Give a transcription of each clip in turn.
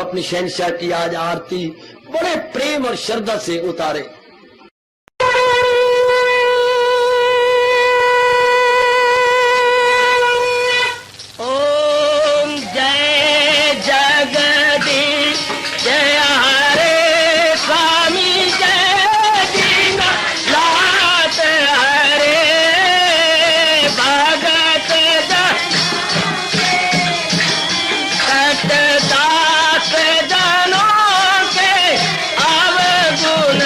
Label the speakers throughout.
Speaker 1: अपनी शहनशाह की आज आरती बड़े प्रेम और श्रद्धा से उतारे।
Speaker 2: ओम जय जगदीश जय हरे स्वामी जय दीना लात हरे भगत सतदास जनों के अवगुण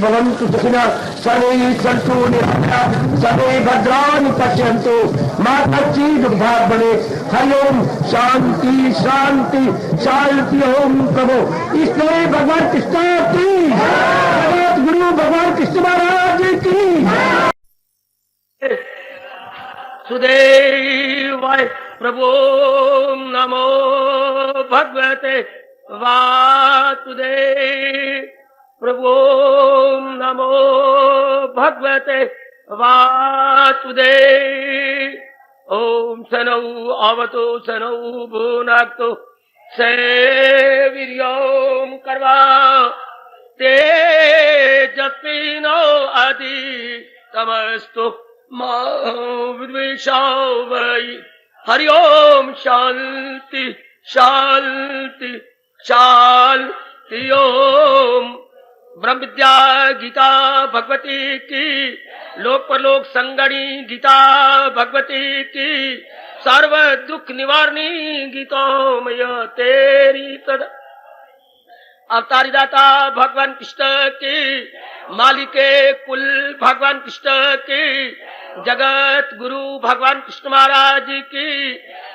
Speaker 1: भवन्तु सुखिनः सर्वे सन्तु निरामयाः सर्वे भद्राणि पश्यन्तु मा कश्चित् दुर्भाग् भवेत्। हरि ओम शांति शांति शांति। ओम प्रभु इसलिए भगवान कृष्ण की जगत गुरु भगवान कृष्ण महाराज की।
Speaker 2: सुदेवाय प्रभो नमो भगवते वासुदेव प्रभो नमो भगवते वासुदेव। ओम सनौ आवतो सनौ भुनक्तु सेवीर्यं कर्वा तेजस्विनो अधि तमस्तु मा विद्वेषाय वै। हरि ओम शांति शांति शांति। ओम ब्रह्म विद्या गीता भगवती की, लोक परलोक संगणी गीता भगवती की, सर्व दुख निवारणी गीतोमय तेरी सदा। अवतारी दाता भगवान कृष्ण की, मालिके कुल भगवान कृष्ण की, जगत गुरु भगवान कृष्ण महाराज की,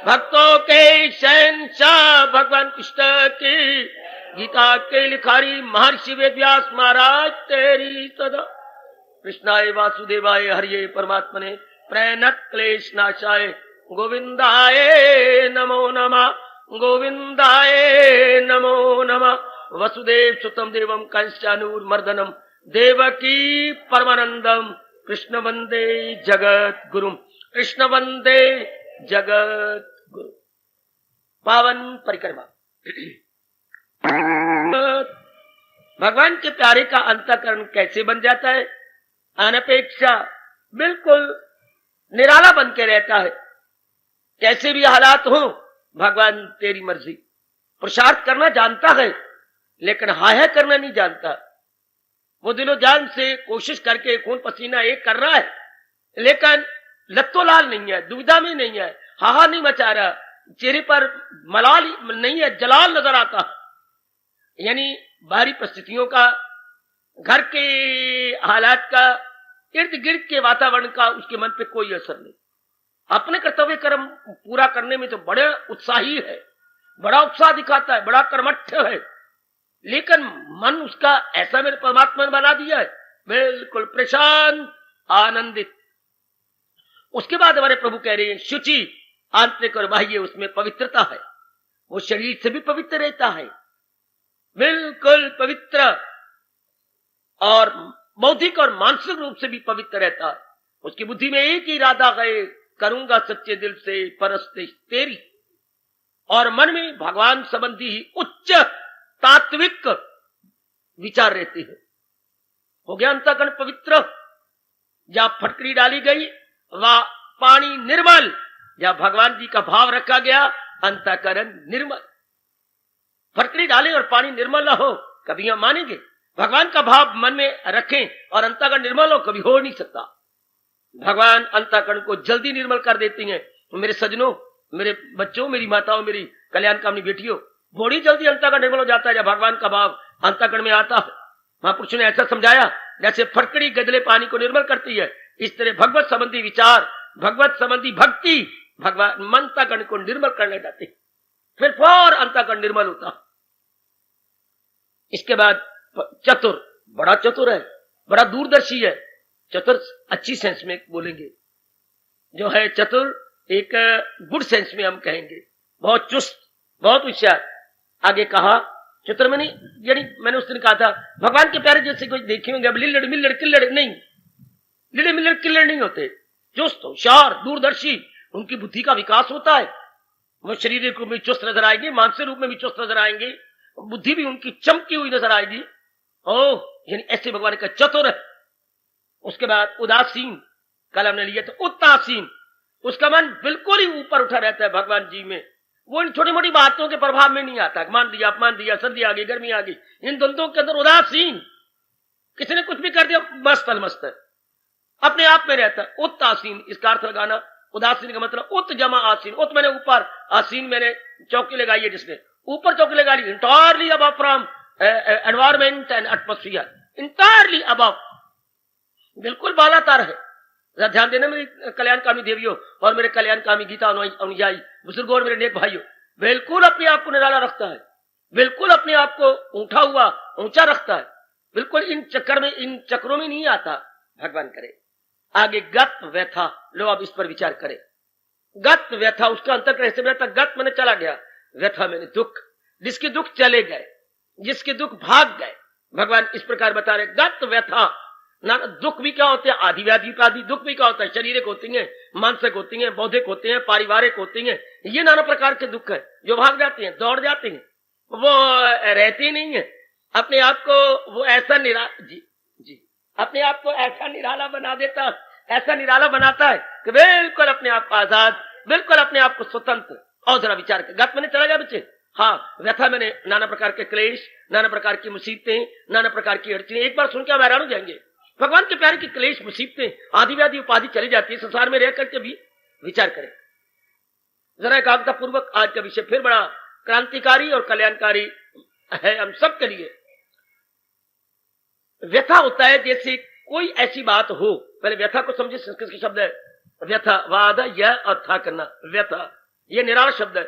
Speaker 2: भक्तों के शहंशाह भगवान कृष्ण की, गीता के लिखारी महर्षि वेदव्यास महाराज तेरी सदा। कृष्णाय वासुदेवाय हरिये परमात्मने प्रणत क्लेश नाशाय गोविंदाय नमो नमः गोविंदाय नमो नमः। वसुदेव सुतम देवम कंसानूरमर्दनम देवकी परमानंदम कृष्ण वंदे जगत गुरुम कृष्ण वंदे जगत गुरु। पावन परिक्रमा। भगवान के प्यारे का अंतःकरण कैसे बन जाता है? अनपेक्षा बिल्कुल निराला बन के रहता है। कैसे भी हालात हो भगवान तेरी मर्जी। पुरुषार्थ करना जानता है लेकिन हाय करना नहीं जानता। वो दिलो जान से कोशिश करके खून पसीना एक कर रहा है लेकिन लत्तो लाल नहीं है, दुविधा में नहीं है, हाहा नहीं मचा रहा, चेहरे पर मलाल नहीं है, जलाल नजर आता। यानी बाहरी परिस्थितियों का, घर के हालात का, इर्द गिर्द के वातावरण का उसके मन पे कोई असर नहीं। अपने कर्तव्य कर्म पूरा करने में तो बड़े उत्साही है, बड़ा उत्साह दिखाता है, बड़ा कर्मठ है, लेकिन मन उसका ऐसा मेरे परमात्मा ने बना दिया है बिल्कुल प्रशांत आनंदित। उसके बाद हमारे प्रभु कह रहे हैं शुचि आंतरिक और बाह्य उसमें पवित्रता है। वो शरीर से भी पवित्र रहता है, बिल्कुल पवित्र, और बौद्धिक और मानसिक रूप से भी पवित्र रहता है। उसकी बुद्धि में एक ही इरादा है, करूंगा सच्चे दिल से परस्ते तेरी। और मन में भगवान संबंधी ही उच्च तात्विक विचार रहते हैं। हो गया अंतःकरण पवित्र। जहां फटकरी डाली गई वह पानी निर्मल, जहां भगवान जी का भाव रखा गया अंतःकरण निर्मल। फटकरी डाले और पानी निर्मल ना हो कभी हम मानेंगे? भगवान का भाव मन में रखें और अंतःकरण निर्मल हो, कभी हो नहीं सकता। भगवान अंतःकरण को जल्दी निर्मल कर देती हैं। मेरे सजनों, मेरे बच्चों, मेरी माताओं, मेरी कल्याण कामनी बेटियों, बड़ी जल्दी अंतःकरण निर्मल हो जाता है जब भगवान का भाव अंतःकरण में आता है। महापुरुषों ने ऐसा समझाया जैसे फटकड़ी गजले पानी को निर्मल करती है, इस तरह भगवत संबंधी विचार, भगवत संबंधी भक्ति भगवान अंतःकरण को निर्मल करने जाते, फिर फौर अंतःकरण निर्मल होता। इसके बाद चतुर, बड़ा चतुर है, बड़ा दूरदर्शी है। चतुर अच्छी सेंस में बोलेंगे, जो है चतुर एक गुड सेंस में हम कहेंगे, बहुत चुस्त, बहुत होशियार। आगे कहा चतुर में नहीं, यानी मैंने उस दिन कहा था भगवान के प्यारे जैसे कोई देखे होंगे, अब लिल्लड़ मिल्लड़ किल्लड़ नहीं, लिल्लड़ मिल्लड़ किल्लड़ नहीं होते, चुस्त होशियार दूरदर्शी, उनकी बुद्धि का विकास होता है। वो शरीर रूप में चुस्त नजर आएंगे, मानसिक रूप में भी चुस्त नजर आएंगे, बुद्धि भी उनकी चमकी हुई नजर आएगी। ओह, यानी ऐसे भगवान का चतुर है। उसके बाद उदासीन, कल हमने लिया तो उदासीन, उसका मन बिल्कुल ही ऊपर उठा रहता है भगवान जी में। वो इन छोटी मोटी बातों के प्रभाव में नहीं आता, मान दिया अपमान दिया, सर्दी आ गई गर्मी आ गई, इन द्वंद्वों के अंदर उदासीन, किसी ने कुछ भी कर दिया मस्त अलमस्त है, अपने आप में रहता है। उदासीन, इसका अर्थ लगाना, उदासीन का मतलब उत जमा आसीन, उत मैंने ऊपर, आसीन मैंने चौकी लगाई है, जिसने ऊपर चौकी लगा ली, इंटायरली अब from environment and atmosphere, entirely above, बिल्कुल बालातार है। जरा ध्यान देना मेरी कल्याणकामी देवियों और मेरे कल्याणकामी गीता अनुयायी बुजुर्गों और मेरे नेक भाइयों, बिल्कुल अपने आप को निराला रखता है, बिल्कुल अपने आप को उठा हुआ ऊंचा रखता है, बिल्कुल इन चक्रों में नहीं आता। भगवान करे आगे गत व्यथा, लो अब इस पर विचार करें। गत व्यथा, उसका अंतर कैसे रहता? गत मैंने चला गया, व्यथा मैंने दुख, जिसके दुख चले गए, जिसके दुख भाग गए। भगवान इस प्रकार बता रहे गत व्यथा ना। दुख भी क्या होते हैं? आदि व्याधि उपाधि दुख भी क्या होता है? शारीरिक होती है, मानसिक होती है, बौद्धिक होते हैं, पारिवारिक होती है। ये नाना प्रकार के दुख है जो भाग जाते हैं, दौड़ जाते हैं, वो रहते नहीं है। अपने आप को वो ऐसा अपने आप को ऐसा निराला बना देता, ऐसा निराला बनाता है कि बिल्कुल अपने आप को आजाद, बिल्कुल अपने आप को स्वतंत्र। और जरा विचार कर, गत मैंने चला गया बच्चे, हाँ व्यथा मैंने नाना प्रकार के क्लेश, नाना प्रकार की मुसीबतें, नाना प्रकार की अड़चने। एक बार सुन के आप हैरान हो जाएंगे, भगवान के प्यारे की क्लेश, मुसीबतें, आदि व्याधि उपाधि चली जाती है। संसार में रह करके भी विचार करें जरा एकाग्रता पूर्वक। आज का विषय फिर बड़ा क्रांतिकारी और कल्याणकारी है हम सब के लिए। व्यथा होता है जैसे कोई ऐसी बात हो, पहले व्यथा को समझे। संस्कृत के शब्द है व्यथा, वाद यह और था करना, व्यथा यह निराला शब्द है।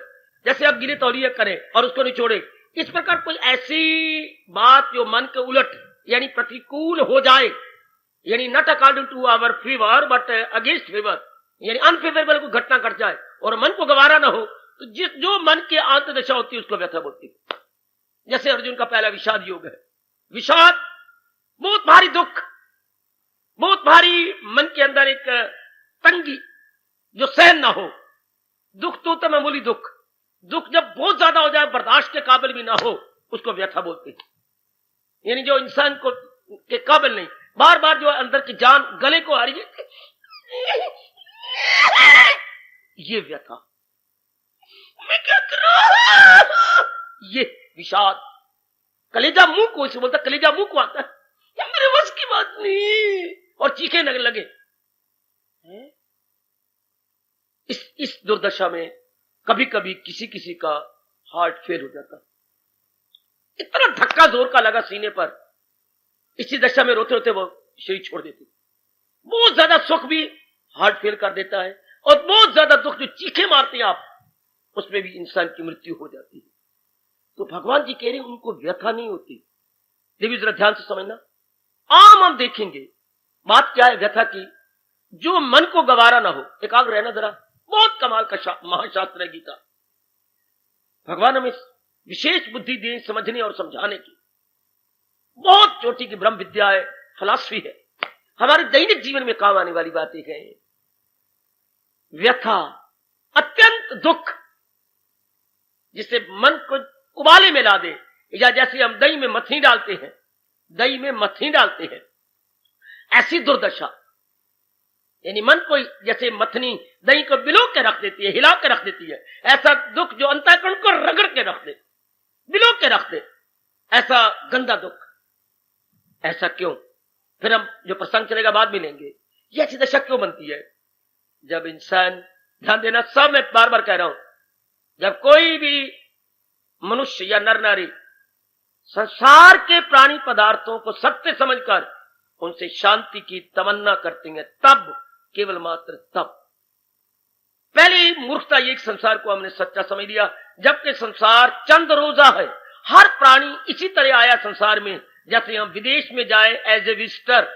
Speaker 2: जैसे आप गिले तौलिए करें और उसको निचोड़े, इस प्रकार कोई ऐसी बात जो मन के उलट यानी प्रतिकूल हो जाए, यानी not according to our favour but against favour, यानी अनफेवरेबल को घटना घट जाए और मन को गवारा ना हो, तो जो मन की आंत दशा होती है उसको व्यथा बोलती है। जैसे अर्जुन का पहला विषाद योग है। विषाद बहुत भारी दुख, बहुत भारी मन के अंदर एक तंगी जो सहन ना हो। दुख तो मामूली दुख, दुख जब बहुत ज्यादा हो जाए, बर्दाश्त के काबिल भी ना हो, उसको व्यथा बोलते हैं। यानी जो इंसान को के काबिल नहीं, बार बार जो अंदर की जान गले को आ रही है, ये व्यथा। मैं क्या करूं? ये विषाद। कलेजा मुंह को इसे बोलता, कलेजा मुंह को आता है, ये मेरे बस की बात नहीं, और चीखे लगे। इस दुर्दशा में कभी कभी किसी किसी का हार्ट फेल हो जाता। इतना धक्का जोर का लगा सीने पर, इसी दशा में रोते रोते वो शरीर छोड़ देते। बहुत ज्यादा सुख भी हार्ट फेल कर देता है, और बहुत ज्यादा दुख जो चीखे मारते हैं आप, उसमें भी इंसान की मृत्यु हो जाती है। तो भगवान जी कह रहे हैं उनको व्यथा नहीं होती। देवी जरा ध्यान से समझना, आम हम देखेंगे बात क्या है व्यथा की, जो मन को गवारा ना हो। एकाग्र रहना जरा, बहुत कमाल का महाशास्त्र है गीता। भगवान हमें विशेष बुद्धि दे समझने और समझाने की। बहुत चोटी की ब्रह्म विद्या है, फिलॉसफी है, हमारे दैनिक जीवन में काम आने वाली बातें हैं। व्यथा अत्यंत दुख जिससे मन को उबाले में ला दे, या जैसे हम दही में मथनी डालते हैं, दही में मथनी डालते हैं, ऐसी दुर्दशा। यानी मन को जैसे मथनी दही को बिलो के रख देती है, हिला के रख देती है, ऐसा दुख जो अंतःकरण को रगड़ के रख दे, बिलो के रख दे, ऐसा गंदा दुख। ऐसा क्यों? फिर हम जो प्रसंग चलेगा बाद में लेंगे। ये ऐसी दशा क्यों बनती है? जब इंसान, ध्यान देना, सब मैं बार बार कह रहा हूं, जब कोई भी मनुष्य या नर नारी संसार के प्राणी पदार्थों को सत्य समझकर उनसे शांति की तमन्ना करते हैं, तब, केवल मात्र तब। पहली मूर्खता ये संसार को हमने सच्चा समझ लिया, जबकि संसार चंद रोजा है। हर प्राणी इसी तरह आया संसार में, जैसे हम विदेश में जाए एज ए विजिटर।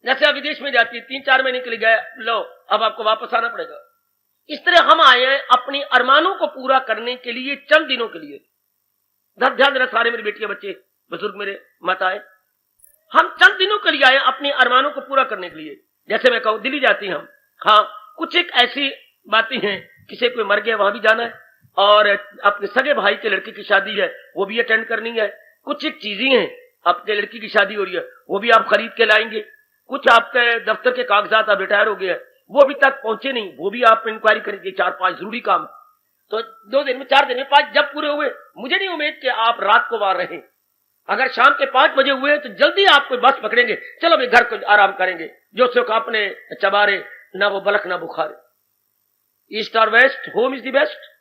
Speaker 2: जैसे आप विदेश में जाती, 3-4 महीने के लिए गए, लो अब आपको वापस आना पड़ेगा। इस तरह हम आए हैं अपने अरमानों को पूरा करने के लिए, चंद दिनों के लिए। ध्यान देना सारे मेरे बेटियां, बच्चे, बुजुर्ग, मेरे माताएं, हम चंद दिनों के लिए आए अपने अरमानों को पूरा करने के लिए। जैसे मैं कहूं दिल्ली जाती हम, हाँ कुछ एक ऐसी बातें हैं, किसी कोई मर गया वहां भी जाना है, और अपने सगे भाई के लड़की की शादी है वो भी अटेंड करनी है। कुछ एक चीजें हैं, आपके लड़की की शादी हो रही है वो भी आप खरीद के लाएंगे। कुछ आपके दफ्तर के कागजात, आप रिटायर हो गए हैं, वो अभी तक पहुंचे नहीं, वो भी आप इंक्वायरी करेंगे। 4-5 जरूरी काम, तो 2 दिन में, 4 दिन में 5 जब पूरे हुए, मुझे नहीं उम्मीद कि आप रात को वहां रहें। अगर शाम के 5 बजे हुए तो जल्दी आप कोई बस पकड़ेंगे, चलो भाई घर को आराम करेंगे। जो सुख आपने चबारे, ना वो बलक ना बुखारे। ईस्ट और west, home is the best.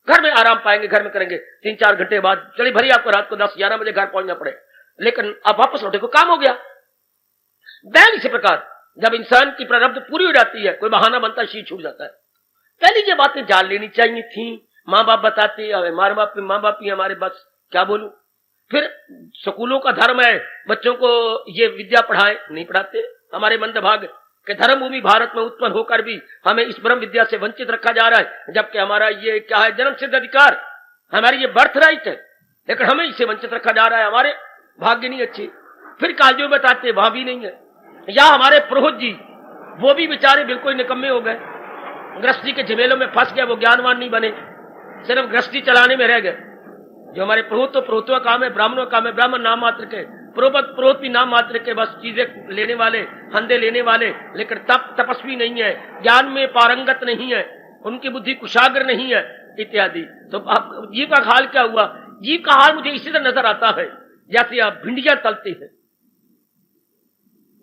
Speaker 2: घर में आराम पाएंगे, घर में करेंगे। 3-4 घंटे बाद चलिए भरी आपको रात को 10-11 बजे घर पहुंचना पड़े, लेकिन अब वापस लौटे को काम हो गया। बैल इसी प्रकार जब इंसान की प्रारब्ध पूरी हो जाती है, कोई बहाना बनता है, शीश छूट जाता है। पहले ये बातें जान लेनी चाहिए थी। माँ बाप बताते, हमारे माँ बाप ही हमारे, बस क्या बोलूं। फिर स्कूलों का धर्म है बच्चों को ये विद्या पढ़ाए, नहीं पढ़ाते। हमारे मंदभाग के धर्म भूमि भारत में उत्पन्न होकर भी हमें इस ब्रह्म विद्या से वंचित रखा जा रहा है, जबकि हमारा ये क्या है, जन्म सिद्ध अधिकार, हमारी ये बर्थ राइट है, लेकिन हमें इसे वंचित रखा जा रहा है। हमारे भाग्य नहीं अच्छे। फिर कालजों में बताते वहां भी नहीं है। या हमारे पुरोहित जी, वो भी बेचारे बिल्कुल निकम्मे हो गए, गृहस्थी के झमेलों में फंस गए, वो ज्ञानवान नहीं बने, सिर्फ गृहस्थी चलाने में रह गए। जो हमारे पुरोहित, तो पुरोहितों का काम है, ब्राह्मणों का काम है, ब्राह्मण नाम मात्र के, पुरोहित भी नाम मात्र के, बस चीजें लेने वाले, हंदे लेने वाले, लेकिन तपस्वी नहीं है, ज्ञान में पारंगत नहीं है, उनकी बुद्धि कुशाग्र नहीं है, इत्यादि। तो आप जीव का हाल क्या हुआ? जीव का हाल मुझे इसी तरह नजर आता है जैसे आप भिंडियां तलते हैं,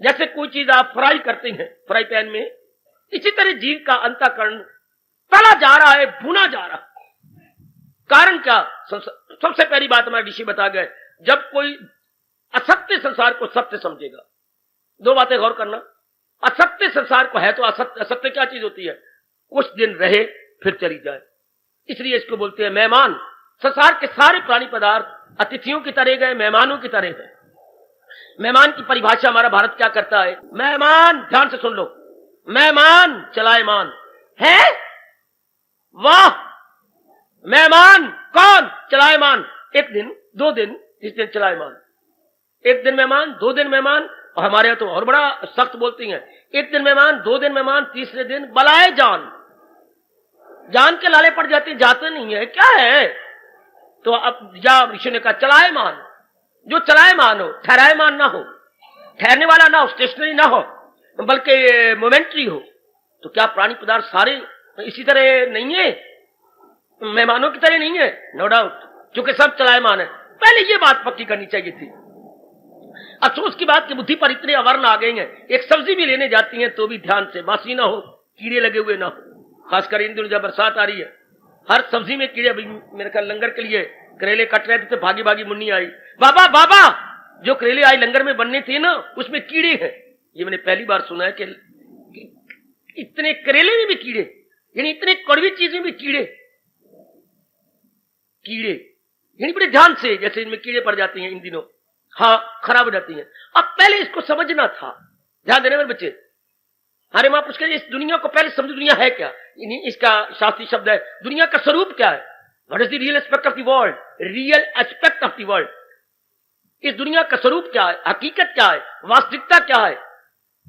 Speaker 2: जैसे कोई चीज आप फ्राई करते हैं फ्राई पैन में, इसी तरह जीव का अंतःकरण तला जा रहा है, भुना जा रहा है। कारण क्या? सबसे पहली बात हमारे ऋषि बता गए, जब कोई असत्य संसार को सत्य समझेगा। दो बातें गौर करना, असत्य संसार को है तो असत्य, असत्य क्या चीज होती है? कुछ दिन रहे फिर चली जाए, इसलिए इसको बोलते हैं मेहमान। संसार के सारे प्राणी पदार्थ अतिथियों की तरह गए, मेहमानों की तरह है। मेहमान की परिभाषा हमारा भारत क्या करता है? मेहमान, ध्यान से सुन लो, मेहमान चलायमान है। वाह, मेहमान कौन? चलायमान। एक दिन, दो दिन, तीस दिन चलायमान। एक दिन मेहमान, दो दिन मेहमान, और हमारे यहाँ तो और बड़ा सख्त बोलती हैं, एक दिन मेहमान, दो दिन मेहमान, तीसरे दिन बलाए जान। जान के लाले पड़ जाते, जाते नहीं है, क्या है? तो अब या ऋषि ने कहा चलायमान, जो चलायमान हो, ठहरायमान ना हो, ठहरने वाला ना हो, स्टेशनरी ना हो, बल्कि मोमेंट्री हो। तो क्या प्राणी पदार्थ सारे इसी तरह नहीं है, मेहमानों की तरह नहीं है? नो डाउट, क्योंकि सब चलायमान है। पहले ये बात पक्की करनी चाहिए थी। अफसोस की बात कि बुद्धि पर इतने अवर्ण आ गए हैं, एक सब्जी भी लेने जाती हैं तो भी ध्यान से, बासी ना हो, कीड़े लगे हुए ना हो। खासकर इन दिनों जब बरसात आ रही है, हर सब्जी में कीड़े। मेरे ख्याल लंगर के लिए करेले कट रहे थे तो भागी भागी मुन्नी आई, बाबा बाबा, जो करेले आई लंगर में बनने थे ना, उसमें कीड़े हैं। ये मैंने पहली बार सुना है कि इतने करेले में भी कीड़े, यानी इतने कड़वी चीज में भी कीड़े। कीड़े यानी बड़े ध्यान से, जैसे इनमें कीड़े पड़ जाते हैं इन दिनों, हाँ, खराब हो जाती हैं। अब पहले इसको समझना था, ध्यान देने वाले बच्चे। हरे महापुरुष कहते इस दुनिया को पहले समझो, दुनिया है क्या। इसका शास्त्रीय शब्द है, दुनिया का स्वरूप क्या है? What is the real aspect of the world? Real aspect of the world. इस दुनिया का स्वरूप क्या है, हकीकत क्या है, वास्तविकता क्या है?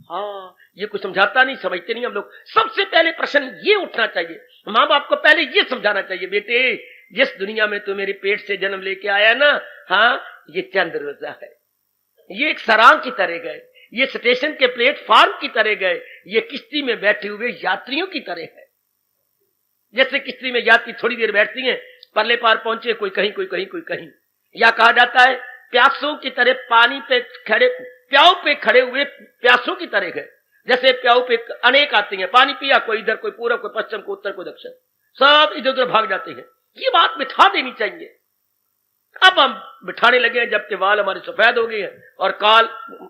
Speaker 2: हाँ, ये कुछ समझाता नहीं, समझते नहीं हम लोग। सबसे पहले प्रश्न ये उठना चाहिए, माँ बाप को पहले ये समझाना चाहिए, बेटे जिस दुनिया में तू मेरे पेट से जन्म लेके आया ना, हाँ, ये चंद्र रोजा है, ये एक सरांग की तरह गए, ये स्टेशन के प्लेटफॉर्म की तरह गए, ये किश्ती में बैठे हुए यात्रियों की तरह है। जैसे किश्ती में यात्री थोड़ी देर बैठती हैं, परले पार पहुंचे, कोई कहीं कोई कहीं कोई कहीं। या कहा जाता है प्यासों की तरह पानी पे खड़े, प्याऊ पे खड़े हुए प्यासों की तरह है। जैसे प्याऊ पे अनेक आते हैं, पानी पिया, कोई इधर, कोई पूर्व, कोई पश्चिम, कोई उत्तर, कोई दक्षिण, सब इधर उधर भाग जाते हैं। ये बात बिठा देनी चाहिए। अब हम बिठाने लगे हैं, जबकि वाल हमारे सफेद हो गए हैं और काल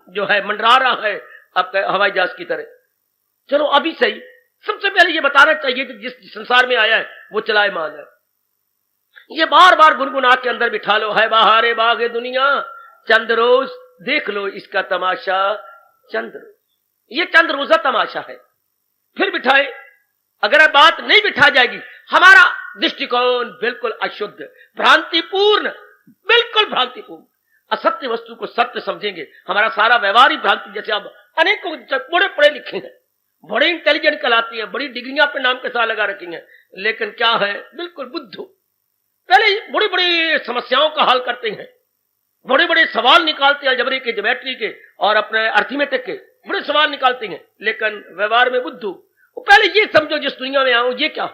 Speaker 2: जो है मंडरा रहा है अब हवाई जहाज की तरह। चलो अभी सही, सबसे पहले ये बताना चाहिए कि जिस संसार में आया है वो चलायमान है। ये बार बार गुनगुना के अंदर बिठा लो, है बहारे बागे दुनिया, चंद रोज देख लो इसका तमाशा, चंद्र, ये चंद्र रोजा तमाशा है। फिर बिठाए, अगर बात नहीं बिठा जाएगी, हमारा दृष्टिकोण बिल्कुल अशुद्ध, भ्रांतिपूर्ण, बिल्कुल भ्रांतिपूर्ण, असत्य वस्तु को सत्य समझेंगे। हमारा सारा व्यवहारिक भ्रांति, जैसे अब अनेकों बड़े पढ़े लिखे हैं, बड़े इंटेलिजेंट कहलाती हैं, बड़ी डिग्रियां अपने नाम के साथ लगा रखी हैं, लेकिन क्या है, बिल्कुल बुद्धू। पहले बड़ी बड़ी समस्याओं का हल करते हैं, बड़े बड़े सवाल निकालते हैं, अलजेब्रा के, ज्योमेट्री के और अपने अर्थमेटिक के बड़े सवाल निकालते हैं, लेकिन व्यवहार में बुद्धू। पहले ये समझो जिस दुनिया में आऊं, ये क्या,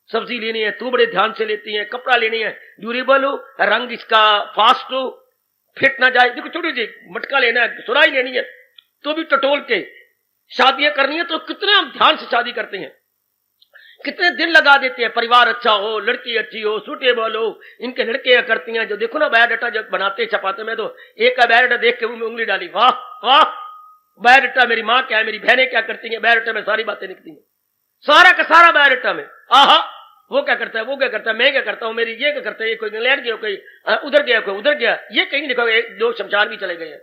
Speaker 2: सब्जी लेनी है तू बड़े ध्यान से लेती है, कपड़ा लेनी है ड्यूरेबल हो, रंग इसका फास्ट हो, फिट ना जाए। देखो छोटी जी मटका लेना है, सुराई लेनी है तो भी टटोल के, शादियां करनी है तो कितने हम ध्यान से शादी करते हैं, कितने दिन लगा देते हैं, परिवार अच्छा हो, लड़की अच्छी हो, सूटेबल हो, इनके लड़के करती हैं। जो देखो ना बायोडाटा जब बनाते छपाते में, तो एक का बायोडाटा देख के मुंह में उंगली डाली, वाह वाह, बायोडाटा मेरी माँ क्या है, मेरी बहनें क्या करती हैं, बायोडाटा में सारी बातें लिखती हैं, सारा का सारा बायोडाटा में। आहा, वो क्या करता है, वो क्या करता है, मैं क्या करता हूँ, मेरी ये क्या करता है, कोई इंग्लैंड गया, कोई उधर गया, कोई उधर गया, ये कहीं लिखो, दो शमशान भी चले गए हैं,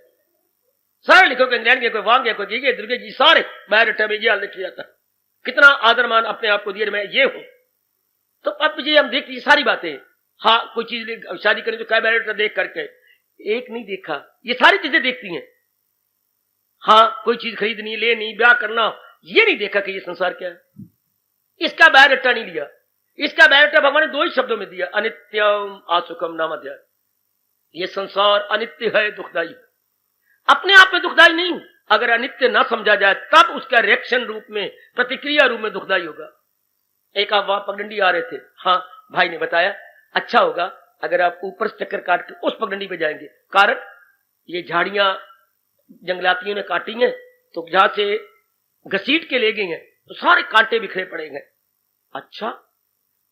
Speaker 2: सारे लिखो, इंग्लैंड गया, कोई वहां गया, कोई ये दुर्गे जी, सारे बायोडाटा में ये हाल लिखा जाता है। कितना आदर मान अपने आप को दिए, मैं ये हूं। तो अब जी हम देखते ये सारी बातें। हाँ, कोई चीज शादी करें तो क्या बायोडाटा देख करके, एक नहीं देखा, ये सारी चीजें देखती हैं। हाँ, कोई चीज खरीदनी, लेनी, ब्याह करना, ये नहीं देखा कि ये संसार क्या है, इसका बायोडाटा नहीं लिया। इसका बायोडाटा भगवान ने दो ही शब्दों में दिया, अनित्यम आसुखम नाम अध्याय। ये संसार अनित्य है, दुखदाई, अपने आप में दुखदाई नहीं। अगर अनित्य ना समझा जाए तब उसका रिएक्शन रूप में, प्रतिक्रिया रूप में दुखदाई होगा। एक आप वहां पगडंडी आ रहे थे, हाँ भाई ने बताया, अच्छा होगा अगर आप ऊपर से चक्कर काट के उस पगडंडी पे जाएंगे, कारण ये झाड़ियां जंगलातियों ने काटी हैं, तो जहां से घसीट के ले गए हैं तो सारे कांटे बिखरे पड़े हैं। अच्छा,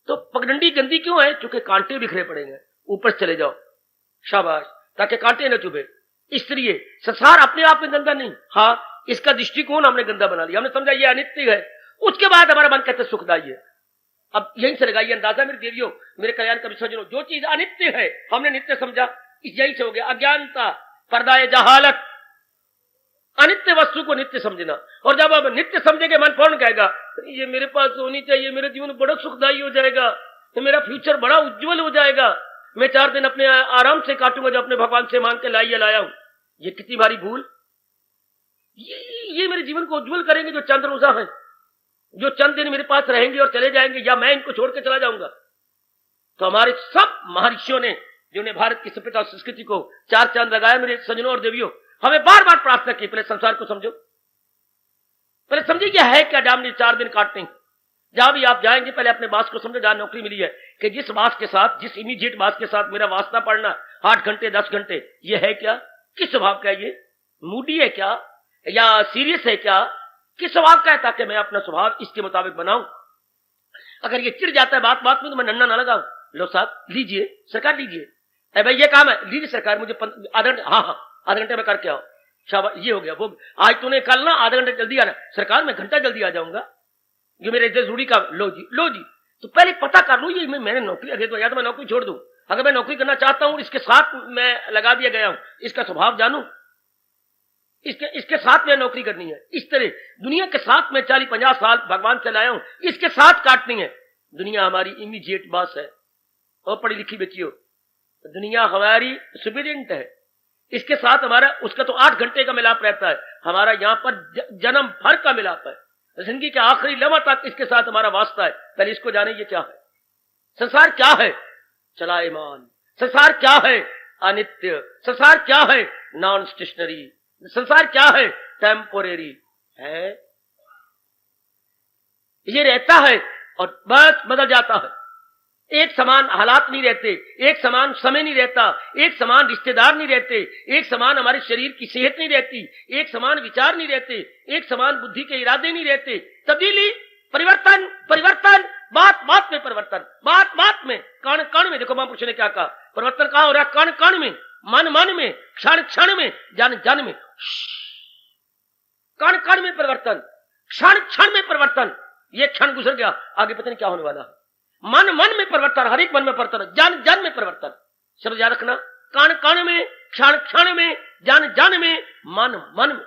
Speaker 2: तो पगडंडी गंदी क्यों है? क्योंकि कांटे बिखरे पड़े हैं, ऊपर चले जाओ, शाबाश, ताकि कांटे न चुभे। इसलिए संसार अपने आप में गंदा नहीं, हाँ इसका दृष्टिकोण हमने गंदा बना लिया, हमने समझा ये अनित्य है, उसके बाद हमारा मन कहते सुखदायी है। अब यहीं से लगाइए अंदाजा मेरे देवियों, मेरे कल्याण कवि सज्जनों, जो चीज अनित्य है हमने नित्य समझा, यही से हो गया अज्ञानता, पर्दाए जहालत, अनित्य वस्तु को नित्य समझना। और जब अब नित्य समझेंगे, मन कौन कहेगा ये मेरे पास होनी चाहिए, मेरे जीवन बड़ा सुखदायी हो जाएगा, मेरा फ्यूचर बड़ा उज्जवल हो जाएगा, मैं 4 दिन अपने आराम से काटूंगा जो अपने भगवान से मांग के लाया हूं। ये कितनी भारी भूल। ये मेरे जीवन को उज्जवल करेंगे जो चंद्र रोजा है, जो चंद दिन मेरे पास रहेंगे और चले जाएंगे, या मैं इनको छोड़ के चला जाऊंगा। तो हमारे सब महर्षियों ने, जिन्होंने भारत की सभ्यता और संस्कृति को 4 चांद लगाया, मेरे सज्जनों और देवियों, हमें बार बार प्रार्थना की, पहले संसार को समझो, पहले समझिए क्या है, क्या डामनी 4 दिन काटते हैं। जहां भी आप जाएंगे पहले अपने बास को समझो, जहां नौकरी मिली है, कि जिस बास के साथ, जिस इमीडिएट बास के साथ मेरा वास्ता पड़ना 8 घंटे 10 घंटे, ये है क्या, किस स्वभाव का है, ये मूडी है क्या या सीरियस है क्या, किस स्वभाव का है, ताकि मैं अपना स्वभाव इसके मुताबिक बनाऊं। अगर ये चिढ़ जाता है बात बात में तो मैं नन्ना ना लगाऊं, लो साहब लीजिए, सरकार लीजिए, अरे भाई ये काम है, लीजिए सरकार, मुझे आधा घंटे, हाँ आधे घंटे में करके आओ, शाबाश, ये हो गया, वो आज तूने कल ना आधा घंटे जल्दी आना, सरकार मैं घंटा जल्दी आ जाऊंगा, ये मेरे जरूरी काम, लो जी लो जी। तो पहले पता कर लू, ये मैंने नौकरी, अगर तो या तो मैं नौकरी छोड़ दूं, अगर मैं नौकरी करना चाहता हूं, इसके साथ मैं लगा दिया गया हूं, इसका स्वभाव जानू, इसके साथ में नौकरी करनी है। इस तरह दुनिया के साथ में 40-50 साल भगवान से लाया हूं, इसके साथ काटनी है। दुनिया हमारी इमीडिएट बॉस है, और पढ़ी लिखी बच्चियों, दुनिया हमारी सुपीरियंट है, इसके साथ हमारा, उसका तो 8 घंटे का मिलाप रहता है, हमारा यहां पर जन्म भर का मिलाप है, जिंदगी के आखिरी लम्हा तक इसके साथ हमारा वास्ता है। पहले इसको जाने ये क्या है, संसार क्या है, चलायमान, संसार क्या है, अनित्य, संसार क्या है, नॉन स्टेशनरी, संसार क्या है, टेम्पोरेरी है, ये रहता है और बस बदल जाता है। एक समान हालात नहीं रहते, एक समान समय नहीं रहता, एक समान रिश्तेदार नहीं रहते, एक समान हमारे शरीर की सेहत नहीं रहती, एक समान विचार नहीं रहते, एक समान बुद्धि के इरादे नहीं रहते। तब्दीली, परिवर्तन, परिवर्तन, बात बात में परिवर्तन, बात बात में, कण कण में। देखो महापुरुष ने क्या कहा, परिवर्तन कहां हो रहा है, कण कण में, मन मन में, क्षण क्षण में, जन जन में, कण कण में परिवर्तन, क्षण क्षण में परिवर्तन। ये क्षण गुजर गया, आगे पता नहीं क्या होने वाला है। मन मन में परिवर्तन, हर एक मन में परिवर्तन, जन जन में परिवर्तन। शब्द याद रखना, कण कण में, क्षण क्षण में, जन जन में, मन मन में।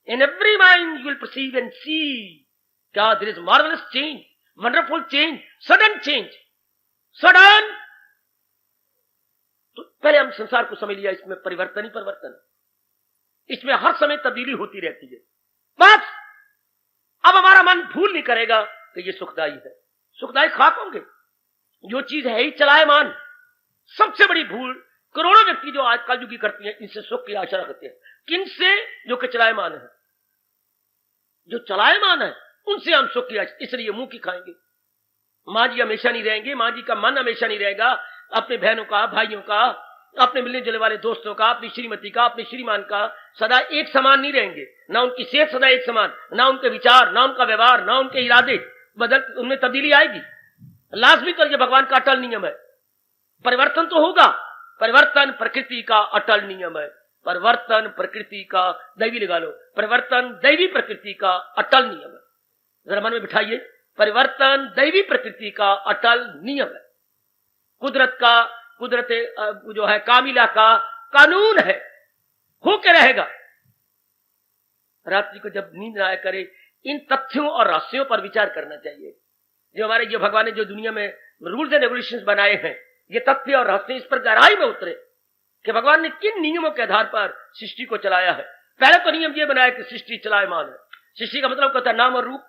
Speaker 2: In every mind you will perceive and see क्या there is marvellous change, wonderful change, sudden change, sudden. तो पहले हम संसार को समझ लिया, इसमें परिवर्तन ही परिवर्तन, इसमें हर समय तब्दीली होती रहती है। बस अब हमारा मन भूल नहीं करेगा कि ये सुखदायी है, सुखदायी खाक होंगे, जो चीज है ही चलायमान। सबसे बड़ी भूल करोड़ों व्यक्ति जो आज कल युगी करती है, इनसे सुख की आशा रखते हैं। किनसे? जो कि चलायमान है, जो चलायमान है उनसे हम सुख की आशा, इसलिए मुंह की खाएंगे। मां जी हमेशा नहीं रहेंगे, मां जी का मन हमेशा नहीं रहेगा, अपने बहनों का, भाइयों का, अपने मिलने जुलने वाले दोस्तों का, अपनी श्रीमती का, अपने श्रीमान का सदा एक समान नहीं रहेंगे। ना उनकी सेहत सदा एक समान, ना उनके विचार, ना उनका व्यवहार, ना उनके इरादे। उनमें तब्दीली आएगी, लाजमी तौर ये भगवान का अटल नियम है। परिवर्तन तो होगा, परिवर्तन प्रकृति का अटल नियम है। परिवर्तन प्रकृति का, दैवी लगा लो, परिवर्तन दैवी प्रकृति का अटल नियम है। जरा मन में बिठाइए, परिवर्तन दैवी प्रकृति का अटल नियम है। कुदरत जो है कामिला का कानून है, होके रहेगा। रात्रि को जब नींद ना आया करे, इन तथ्यों और रहस्यों पर विचार करना चाहिए। जो हमारे जो भगवान ने जो दुनिया में रूल्स एंड रेगुलेशंस बनाए हैं, ये तथ्य और रहस्य इस पर गहराई में उतरे कि भगवान ने किन नियमों के आधार पर सृष्टि को चलाया है। पहले तो नियम ये बनाया कि सृष्टि चलायमान है। सृष्टि का मतलब होता है नाम और रूप।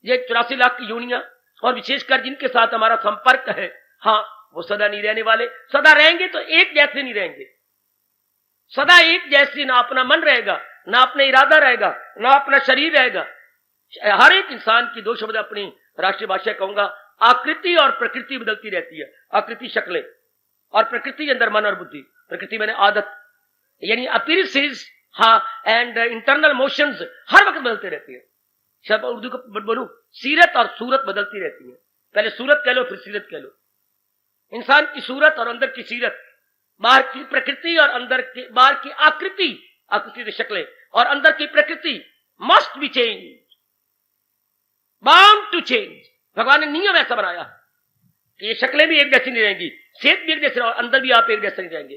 Speaker 2: ये 84 लाख की योनियां और विशेषकर जिनके साथ हमारा संपर्क है, हाँ, वो सदा नहीं रहने वाले। सदा रहेंगे तो एक जैसे नहीं रहेंगे, सदा एक जैसी ना अपना मन रहेगा, ना अपना इरादा रहेगा, ना अपना शरीर रहेगा। हर एक इंसान की दो शब्द अपनी राष्ट्रीय भाषा कहूंगा, आकृति और प्रकृति बदलती रहती है। आकृति शक्लें और प्रकृति के अंदर मन और बुद्धि। प्रकृति मैंने आदत यानी अपीयरेंसेस, हाँ, एंड इंटरनल मोशंस हर वक्त बदलते रहती है। शब्द उर्दू को बोलूं, सीरत और सूरत बदलती रहती है। पहले सूरत कह लो, फिर सीरत कह लो। इंसान की सूरत और अंदर की सीरत, बाहर की प्रकृति और अंदर की, बाहर की आकृति, आकृति शक्लें और अंदर की प्रकृति must be change, bound to change. भगवान ने नियम ऐसा बनाया कि ये शक्लें भी एक जैसी नहीं रहेंगी, सेहत भी एक जैसी और अंदर भी आप एक जैसे नहीं रहेंगे।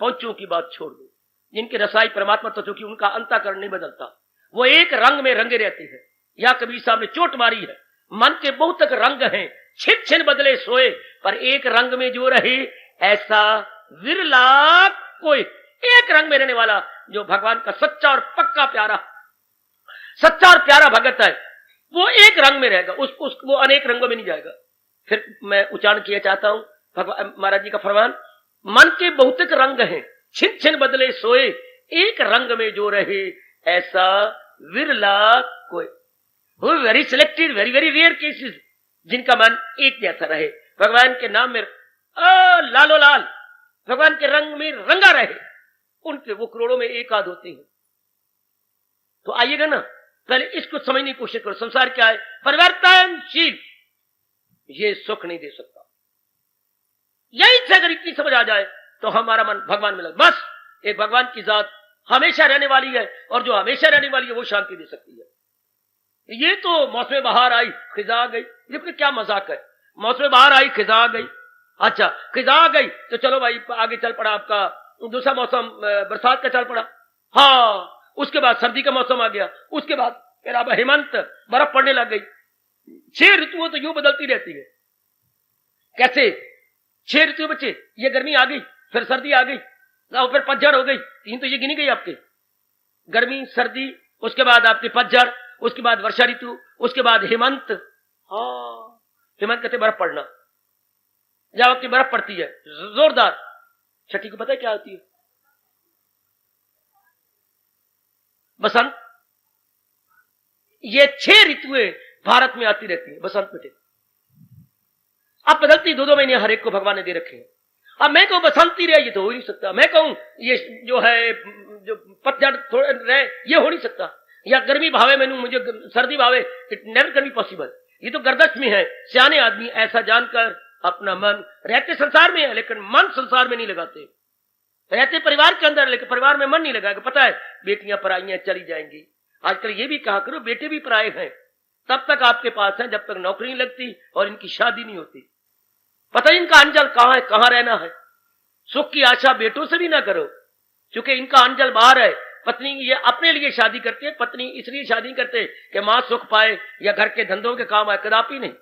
Speaker 2: पंचों की बात छोड़ दो, जिनके रसाई परमात्मा तत्व की उनका अंतःकरण नहीं बदलता, वो एक रंग में रंगे रहते हैं। या कबीर साहब ने चोट मारी है, मन के बहुत तक रंग हैं, छिन छिन बदले सोए, पर एक रंग में जो रहे ऐसा विरला कोई। एक रंग में रहने वाला जो भगवान का सच्चा और पक्का प्यारा, सच्चा और प्यारा भगत है, वो एक रंग में रहेगा, वो अनेक रंगों में नहीं जाएगा। फिर मैं उच्चारण किया चाहता हूं भगवान महाराज जी का फरमान, मन के बहुतक रंग हैं, छिन छिन बदले सोए, एक रंग में जो रहे ऐसा विरला कोई। Very selected, very very rare cases जिनका मन एक जैसा रहे, भगवान के नाम में लालो लाल, भगवान के रंग में रंगा रहे, उनके वो करोड़ों में एक आध होते हैं। तो आइएगा ना, पहले इसको समझने की कोशिश करो। संसार क्या है? परिवर्तनशील। ये सुख नहीं दे सकता। यही से अगर इतनी समझ आ जाए तो हमारा मन भगवान में लगे। बस एक भगवान की जात हमेशा रहने वाली है, और जो हमेशा रहने वाली है वो शांति दे सकती है। ये तो मौसम बहार आई खिजा आ गई, ये क्या मजाक है? मौसम बहार आई खिजा आ गई, अच्छा खिजा आ गई तो चलो भाई आगे चल पड़ा, आपका दूसरा मौसम बरसात का चल पड़ा, हाँ, उसके बाद सर्दी का मौसम आ गया, उसके बाद फिर अब हेमंत, बर्फ पड़ने लग गई। 6 ऋतुओं तो यूं बदलती रहती है। कैसे 6 ऋतु बच्चे? ये गर्मी आ गई, फिर सर्दी आ गई, फिर पतझड़ हो गई। 3 तो ये गिनी गई आपके, गर्मी, सर्दी, उसके बाद आपकी पतझड़, उसके बाद वर्षा ऋतु, उसके बाद हेमंत। हाँ, हेमंत कहते बर्फ पड़ना, जब आपकी बर्फ पड़ती है जोरदार। छठी को पता है क्या होती है? बसंत। ये 6 ऋतुएं भारत में आती रहती है बसंत में। अब बदलती 2-2 महीने हर एक को भगवान ने दे रखे हैं। अब मैं कहूं बसंत ही रहे, ये तो हो ही नहीं सकता। मैं कहूं ये जो है जो पतझड़ थोड़े रहे, ये हो नहीं सकता। या गर्मी भावे मैनू, मुझे सर्दी भावे, it never can be possible. ये तो गर्दश में है। सियाने आदमी ऐसा जानकर अपना मन, रहते संसार में है लेकिन मन संसार में नहीं लगाते, रहते परिवार के अंदर लेकिन परिवार में मन नहीं लगाएगा। पता है बेटियां पराइयां चली जाएंगी। आजकल ये भी कहा करो बेटे भी पराए हैं, तब तक आपके पास है जब तक नौकरी नहीं लगती और इनकी शादी नहीं होती। पता है इनका अंजल कहां है, कहां रहना है। सुख की आशा बेटों से भी ना करो, क्योंकि इनका अंजल बाहर है। पत्नी ये अपने लिए शादी करती है, पत्नी इसलिए शादी करते कि मां सुख पाए या घर के धंधों के काम आए, कदापि नहीं।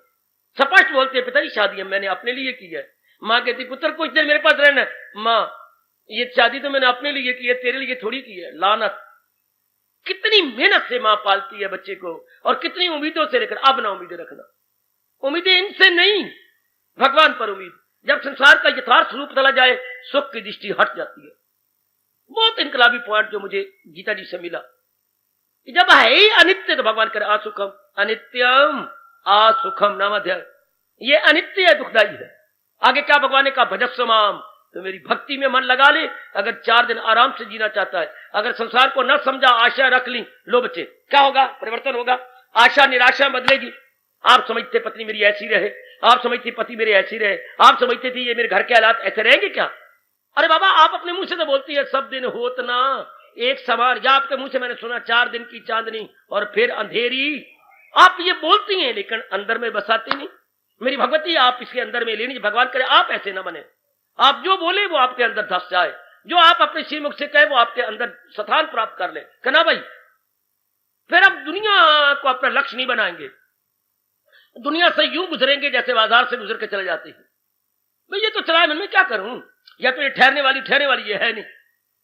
Speaker 2: स्पष्ट बोलते पिताजी शादी मैंने अपने लिए की है। मां कहती पुत्र कुछ देर मेरे पास रहना। मां ये शादी तो मैंने अपने लिए की है, तेरे लिए थोड़ी की है। लानत। कितनी मेहनत से मां पालती है बच्चे को, और कितनी उम्मीदों से लेकर। अब ना उम्मीदें रखना, उम्मीदें इनसे नहीं, भगवान पर उम्मीद। जब संसार का यथार्थ रूप चला जाए, सुख की दृष्टि हट जाती है। बहुत इनकलाबी पॉइंट जो मुझे गीता जी से मिला, जब है ही अनित्य तो भगवान करे असुखम अनित्यम असुखम नाम अध्याय। ये अनित्य है, दुखदाई है। आगे क्या भगवान ने कहा? भजस्व माम, तो मेरी भक्ति में मन लगा ले। अगर 4 दिन आराम से जीना चाहता है, अगर संसार को न समझा, आशा रख ली, लो बच्चे क्या होगा? परिवर्तन होगा। आशा निराशा बदलेगी, आप समझते पत्नी मेरी ऐसी रहे, आप समझते पति मेरे ऐसी रहे, आप समझते थे ये मेरे घर के हालात ऐसे रहेंगे क्या? अरे बाबा, आप अपने मुंह से तो बोलती है सब दिन होत ना एक समान, या आपके मुंह से मैंने सुना 4 दिन की चांदनी और फिर अंधेरी। आप ये बोलती हैं लेकिन अंदर में बसाती नहीं। मेरी भगवती, आप इसके अंदर में लेनी, भगवान करे आप ऐसे ना बने। आप जो बोले वो आपके अंदर धस जाए, जो आप अपने श्रीमुख से कहे वो आपके अंदर स्थान प्राप्त कर ले। कहना भाई, फिर हम दुनिया को अपना लक्ष्य नहीं बनाएंगे, दुनिया से यूं गुजरेंगे जैसे बाजार से गुजर के चले जाते हैं। भाई ये तो चलाए मन में, क्या करूं, या तो ये ठहरने वाली ये है नहीं,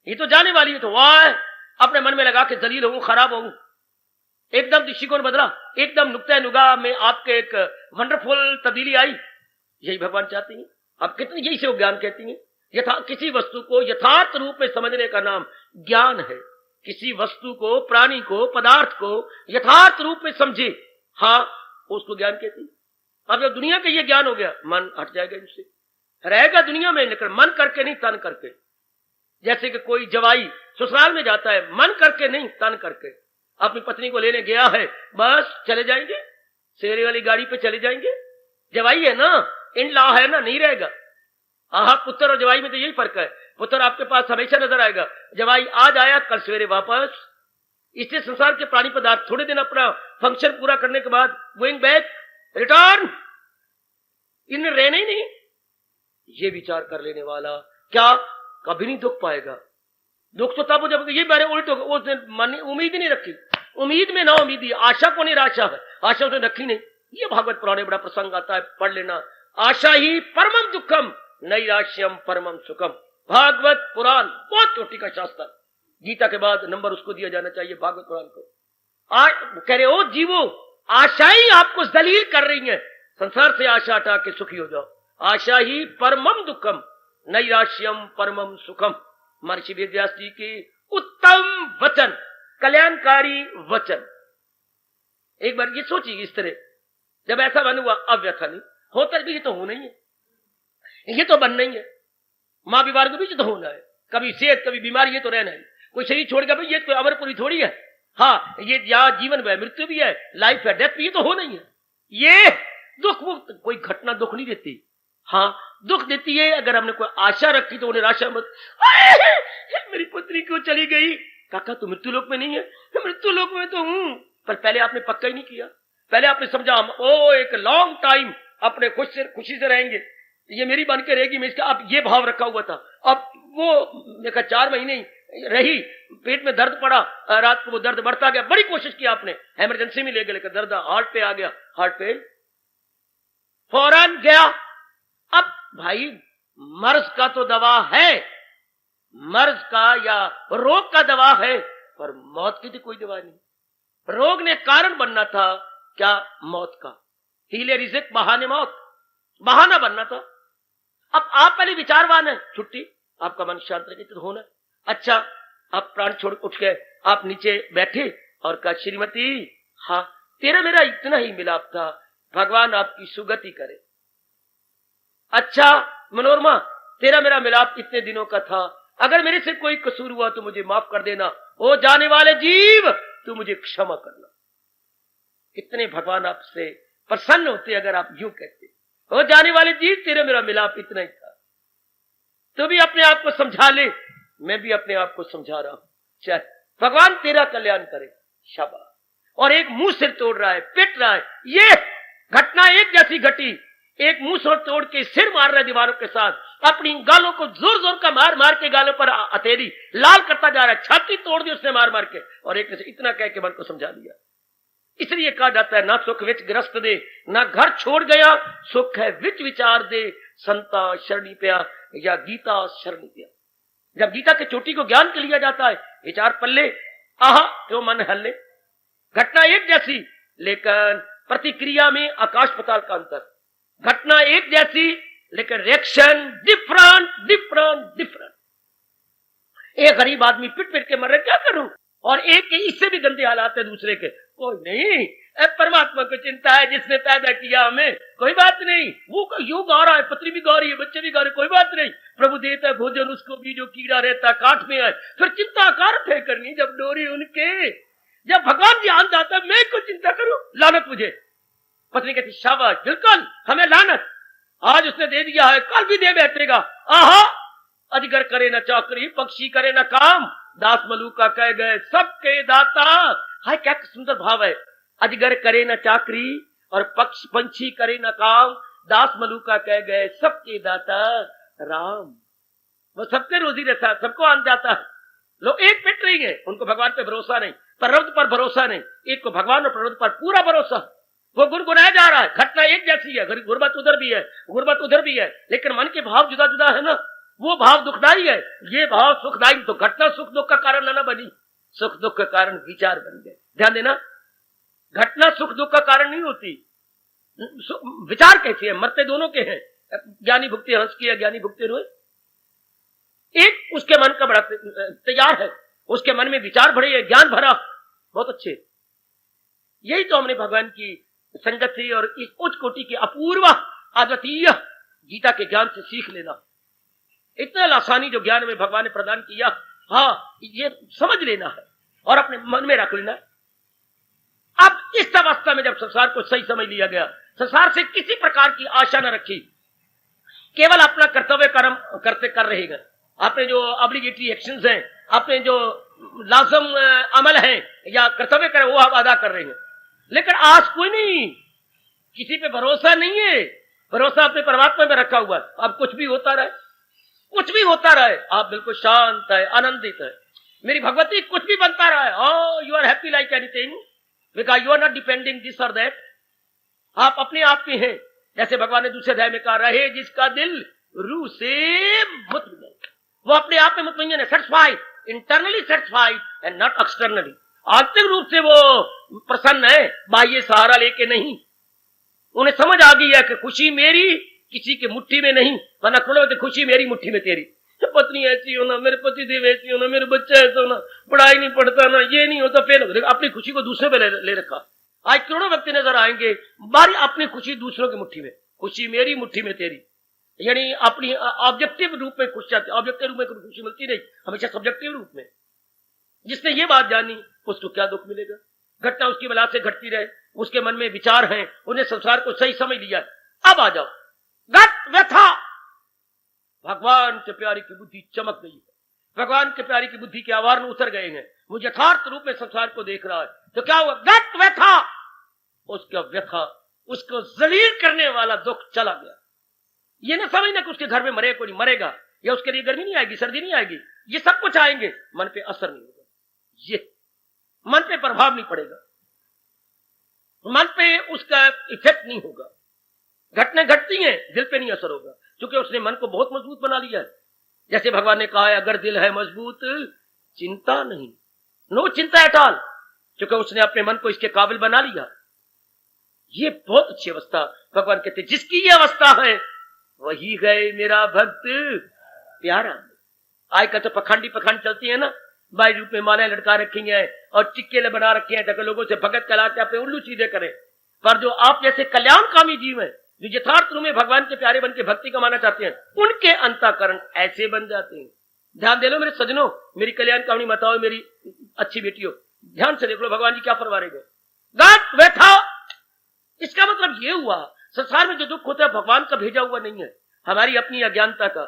Speaker 2: ये तो जाने वाली है, तो वाह अपने मन में लगा के जलील हूं, खराब हूं। एकदम दृष्टिकोण बदला, एकदम नुक्ता नुगा में आपके एक वंडरफुल तब्दीली आई। यही भगवान चाहती हैं। आप कितनी, यही से वो ज्ञान कहती हैं। किसी वस्तु को यथार्थ रूप में समझने का नाम ज्ञान है। किसी वस्तु को, प्राणी को, पदार्थ को यथार्थ रूप में समझे, हाँ उसको ज्ञान कहती है। अब जब दुनिया का ये ज्ञान हो गया, मन हट जाएगा इनसे, रहेगा दुनिया में लेकिन मन करके नहीं, तन करके। जैसे कि कोई जवाई ससुराल में जाता है, मन करके नहीं, तन करके। अपनी पत्नी को लेने गया है, बस चले जाएंगे, शेरे वाली गाड़ी पे चले जाएंगे। जवाई है ना, इन लॉ है ना, नहीं रहेगा। आहा, पुत्र और जवाई में तो यही फर्क है। पुत्र आपके पास हमेशा नजर आएगा, जवाई आज आया कल सवेरे वापस। इससे संसार के प्राणी पदार्थ थोड़े दिन अपना फंक्शन पूरा करने के बाद गोइंग बैक, रिटर्न, इनमें रहना ही नहीं। ये विचार कर लेने वाला क्या कभी नहीं दुख पाएगा। दुख तो तब हो जब ये मेरे उल्ट होगा, उसने उम्मीद ही नहीं रखी, उम्मीद में ना उम्मीदी, आशा को निराशा है, आशा उसने रखी नहीं। ये भागवत पुराण में बड़ा प्रसंग आता है, पढ़ लेना। आशा ही परमम दुखम नैराश्यम परमम सुखम। भागवत पुराण बहुत चोटी का शास्त्र, गीता के बाद नंबर उसको दिया जाना चाहिए, भागवत पुराण को। कह रहे हो जीवो, आशाएं आपको दलील कर रही हैं, संसार से आशा हटा के सुखी हो जाओ। आशा ही परमम दुखम नैराश्यम परमम सुखम। महर्षि वेदव्यास जी के उत्तम वचन, कल्याणकारी वचन। एक बार ये सोचिए, इस तरह जब ऐसा मन हुआ, अब व्यथा नहीं होता भी, ये तो होना ही है, ये तो बनना ही है। मां बीमार को भी ये तो होना है, कभी सेहत कभी बीमारी, ये तो रहना है। कोई शरीर छोड़ेगा भाई, ये तो अमरपुरी थोड़ी है। हाँ, ये यहाँ जीवन में मृत्यु भी है, लाइफ है, डेथ भी, ये तो होना ही है। ये दुख मुक्त कोई घटना दुख नहीं देती। हाँ, दुख देती है अगर हमने कोई आशा रखी तो उन्हें निराशा मत। मेरी पुत्री क्यों चली गई? काका तू मृत्यु लोक में नहीं है? मृत्यु लोक में तो हूं, पर पहले आपने पक्का ही नहीं किया। पहले आपने समझा हम एक लॉन्ग टाइम अपने खुशी से रहेंगे, ये मेरी बन के रहेगी, मैं इसका अब ये भाव रखा हुआ था। अब वो देखा 4 महीने रही, पेट में दर्द पड़ा, रात को वो दर्द बढ़ता गया, बड़ी कोशिश की आपने, इमरजेंसी में ले गए, लेकर दर्द हार्ट पे आ गया, हार्ट पे फौरन गया। अब भाई मर्ज का तो दवा है, मर्ज का या रोग का दवा है, पर मौत की तो कोई दवा नहीं। रोग ने कारण बनना था क्या? मौत का। हीले रिज़्क बहाने मौत, बहाना बनना था। अब आप पहले विचारवान है, छुट्टी, आपका मन शांत रहे तो होना। अच्छा, आप प्राण छोड़ उठ गए, आप नीचे बैठे और कहा श्रीमती, हाँ तेरा मेरा इतना ही मिलाप था, भगवान आपकी सुगति करे। अच्छा मनोरमा, तेरा मेरा मिलाप इतने दिनों का था, अगर मेरे से कोई कसूर हुआ तो मुझे माफ कर देना। ओ जाने वाले जीव, तू मुझे क्षमा करना। कितने भगवान आपसे प्रसन्न होते अगर आप यूं कहते, ओ जाने वाले जीव, तेरा मेरा मिलाप इतना ही था। तू भी अपने आप को समझा ले, मैं भी अपने आप को समझा रहा हूं। चल भगवान तेरा कल्याण करे, शाबाश। और एक मुंह सिर तोड़ रहा है, पिट रहा है, ये घटना एक जैसी घटी। एक मुंह सिर तोड़ के सिर मार रहा है दीवारों के साथ, अपनी गालों को जोर जोर का मार मार के गालों पर हथेली लाल करता जा रहा है, छाती तोड़ दी उसने मार मार के, और एक ने इतना कह के मन को समझा दिया। इसलिए कहा जाता है, ना सुख विच ग्रस्त दे, ना घर छोड़ गया, सुख है विच विचार दे, संता शरणी प्या या गीता शरणी प्या। जब गीता के चोटी को ज्ञान के लिया जाता है, विचार पल्ले, आहा क्यों मन हल्ले। घटना एक जैसी, लेकिन प्रतिक्रिया में आकाश पाताल का अंतर। घटना एक जैसी, लेकिन रिएक्शन डिफरेंट डिफरेंट डिफरेंट। एक गरीब आदमी पिट पिट के मर रहे, क्या करूं, और एक के इससे भी गंदे हालात है दूसरे के। कोई नहीं, परमात्मा को चिंता है जिसने पैदा किया हमें, कोई बात नहीं। वो यूं गा रहा है, पत्नी भी गा रही है, बच्चे भी गा रहे, कोई बात नहीं। प्रभु देता है भोजन उसको भी जो कीड़ा रहता काठ में है, फिर चिंता कार थे करनी जब डोरी उनके। जब भगवान जी आन जाता है, मैं क्यों चिंता करूं, लानत मुझे। पत्नी कहती शाबाश, बिल्कुल, हमें लानत, आज उसने दे दिया है, कल भी दे बैठेगा। आहा, अजगर करे न चाकरी, पक्षी करे न काम, दास मलूका कह गए सबके दाता। हाय, क्या सुंदर भाव है। अजगर करे न चाकरी और पंछी करे न काम, दास मलूका कह गए सबके दाता राम। वो सबके रोजी रहता है, सबको आन जाता है। लोग एक पिट रही है, उनको भगवान पे भरोसा नहीं, प्ररब्ध पर भरोसा नहीं, एक को भगवान और प्ररब्ध पर पूरा भरोसा। वो गुनगुनाया जा रहा है, घटना एक जैसी है, गुर्बत उधर भी है, गुर्बत उधर भी है, लेकिन मन के भाव जुदा जुदा है ना। वो भाव दुखदाई है, ये भाव सुखदाई। तो घटना सुख दुख का कारण न बनी, सुख दुख का कारण विचार बन गए। ध्यान देना, घटना सुख दुख का कारण नहीं होती, विचार कैसी है। मरते दोनों के हैं, ज्ञानी भुगते हंस की, अज्ञानी भुगते रोए। एक उसके मन का बड़ा तैयार है, उसके मन में विचार भरे है, ज्ञान भरा, बहुत अच्छे। यही तो हमने भगवान की संगत से और इस उच्च कोटि के अपूर्व अद्वितीय गीता के ज्ञान से सीख लेना। इतना आसानी जो ज्ञान में भगवान ने प्रदान किया, हाँ, ये समझ लेना है और अपने मन में रख लेना है। अब इस अवस्था में जब संसार को सही समझ लिया गया, संसार से किसी प्रकार की आशा न रखी, केवल अपना कर्तव्य कर्म करते कर रहेगा। अपने जो ऑब्लिगेटरी एक्शंस हैं, अपने जो लाजम अमल हैं या कर्तव्य कर्म, वो आप अदा कर रहे हैं, लेकिन आज कोई नहीं, किसी पे भरोसा नहीं है, भरोसा अपने परमात्मा में रखा हुआ है। अब कुछ भी होता रहे, कुछ भी होता रहे, आप बिल्कुल शांत है, आनंदित है। मेरी भगवती, कुछ भी बनता रहा है, you are happy like anything, because you are not depending this और दैट। आप अपने आप के हैं। जैसे भगवान ने दूसरे अध्याय में कहा, रहे जिसका दिल रूह से मुतमईन, वो अपने आप में मुतमईन है, satisfied, internally satisfied and not externally. आंतरिक रूप से वो प्रसन्न है, बाह्य सहारा लेके नहीं। उन्हें समझ आ गई है कि खुशी मेरी किसी के मुट्ठी में नहीं, वरना करोड़ों खुशी मेरी मुट्ठी में तेरी। पत्नी ऐसी हो ना, मेरे पति देव ऐसी हो ना, मेरे बच्चे ऐसे हो ना, पढ़ाई नहीं पढ़ता ना, ये नहीं होता, फेल हो। अपनी खुशी को दूसरे पे ले रखा। आज करोड़ों व्यक्ति नजर आएंगे, बारी अपनी खुशी दूसरों की मुट्ठी में, खुशी मेरी मुट्ठी में तेरी, यानी अपनी ऑब्जेक्टिव रूप में खुश जाते। ऑब्जेक्टिव रूप में खुशी मिलती नहीं, हमेशा सब्जेक्टिव रूप में। जिसने ये बात जानी, उसको क्या दुख मिलेगा। घटना उसकी बला से घटती रहे, उसके मन में विचार हैं, उन्हें संसार को सही समझ लिया। अब आ जाओ, गत व्यथा, भगवान के प्यारी की बुद्धि चमक गई है, भगवान के प्यारी की बुद्धि के आवारण उतर गए हैं, वो यथार्थ रूप में संसार को देख रहा है। तो क्या हुआ, गत व्यथा, उसका व्यथा, उसको जलील करने वाला दुख चला गया। ये ना समझना कि उसके घर में मरे कोई मरेगा, या उसके लिए गर्मी नहीं आएगी, सर्दी नहीं आएगी, ये सब कुछ आएंगे, मन पे असर नहीं होगा, ये मन पे प्रभाव नहीं पड़ेगा, मन पे उसका इफेक्ट नहीं होगा। घटनाएं घटती हैं, दिल पे नहीं असर होगा, क्योंकि उसने मन को बहुत मजबूत बना लिया है। जैसे भगवान ने कहा है, अगर दिल है मजबूत चिंता नहीं, नो चिंता एट ऑल, क्योंकि उसने अपने मन को इसके काबिल बना लिया। ये बहुत अच्छी अवस्था। भगवान कहते जिसकी ये अवस्था है वही गए मेरा भक्त प्यारा। आज का तो पखंडी पखंड चलती है ना, बाई रूप में मालाएं लटका रखी हैं और टिक्के बना रखे हैं ताकि लोगों से भगत कला के अपने उल्लू चीजें करें। पर जो आप जैसे कल्याणकामी जीव हैं, जो यथार्थ रूप में भगवान के प्यारे बन के भक्ति कमाना चाहते हैं, उनके अंतःकरण ऐसे बन जाते हैं। ध्यान दे लो मेरे सजनों, मेरी कल्याण कहानी बताओ, मेरी अच्छी बेटियों, ध्यान से देख लो भगवान जी क्या फरमा रहे हैं। गत व्यथा, इसका मतलब ये हुआ, संसार में जो दुख होता है भगवान का भेजा हुआ नहीं है, हमारी अपनी अज्ञानता का,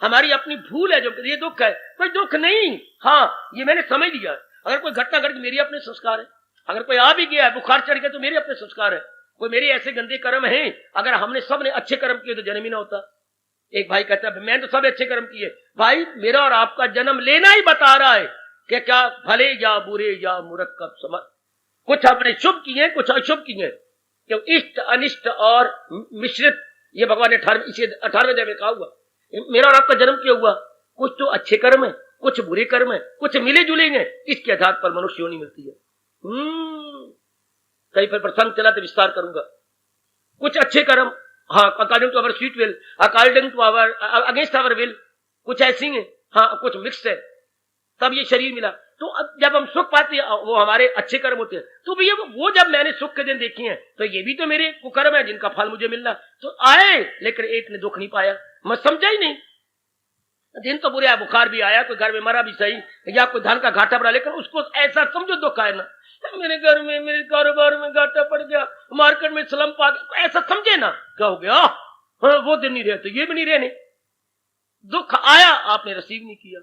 Speaker 2: हमारी अपनी भूल है जो ये दुख है। कोई दुख नहीं, हाँ ये मैंने समझ लिया। अगर कोई घटना घट, मेरी अपने संस्कार है। अगर कोई आ भी गया है, बुखार चढ़ गया, तो मेरे अपने संस्कार है। कोई मेरे ऐसे गंदे कर्म हैं, अगर हमने सब ने अच्छे कर्म किए तो जन्म ही ना होता। एक भाई कहता है मैं तो सब अच्छे कर्म किए। भाई मेरा और आपका जन्म लेना ही बता रहा है कि क्या भले या बुरे या मुरक्कब समझ, कुछ हमने शुभ किए, कुछ अशुभ किए, क्यों इष्ट अनिष्ट और मिश्रित। ये भगवान ने 18वें अध्याय में कहा हुआ, मेरा और आपका जन्म क्यों हुआ, कुछ तो अच्छे कर्म है, कुछ बुरे कर्म है, कुछ मिले जुले हैं, इसके आधार पर मनुष्य योनि मिलती है। कहीं पर प्रसंग चला तो विस्तार करूंगा। कुछ अच्छे कर्म, हाँ, according to our sweet will, according to our against our will, कुछ ऐसी हैं, हाँ कुछ मिक्स है, तब ये शरीर मिला। तो अब जब हम सुख पाते हैं वो हमारे अच्छे कर्म होते हैं। तो भैया वो जब मैंने सुख के दिन देखे हैं तो ये भी तो मेरे कुकर्म है जिनका फल मुझे मिलना। तो आए, लेकिन एक ने दुख नहीं पाया, मैं समझा ही नहीं। दिन तो बुरे आया, बुखार भी आया, कोई घर में मरा भी सही, या कोई धन का घाटा पड़ा, लेकिन उसको ऐसा समझो दुख आया ना मेरे घर में, मेरे कारोबार में घाटा पड़ गया, मार्केट में स्लम्प आ गया, ऐसा समझे ना, क्या हो गया? हाँ, वो दिन नहीं रहे तो ये भी नहीं रहने। दुख आया, आपने रिसीव नहीं किया।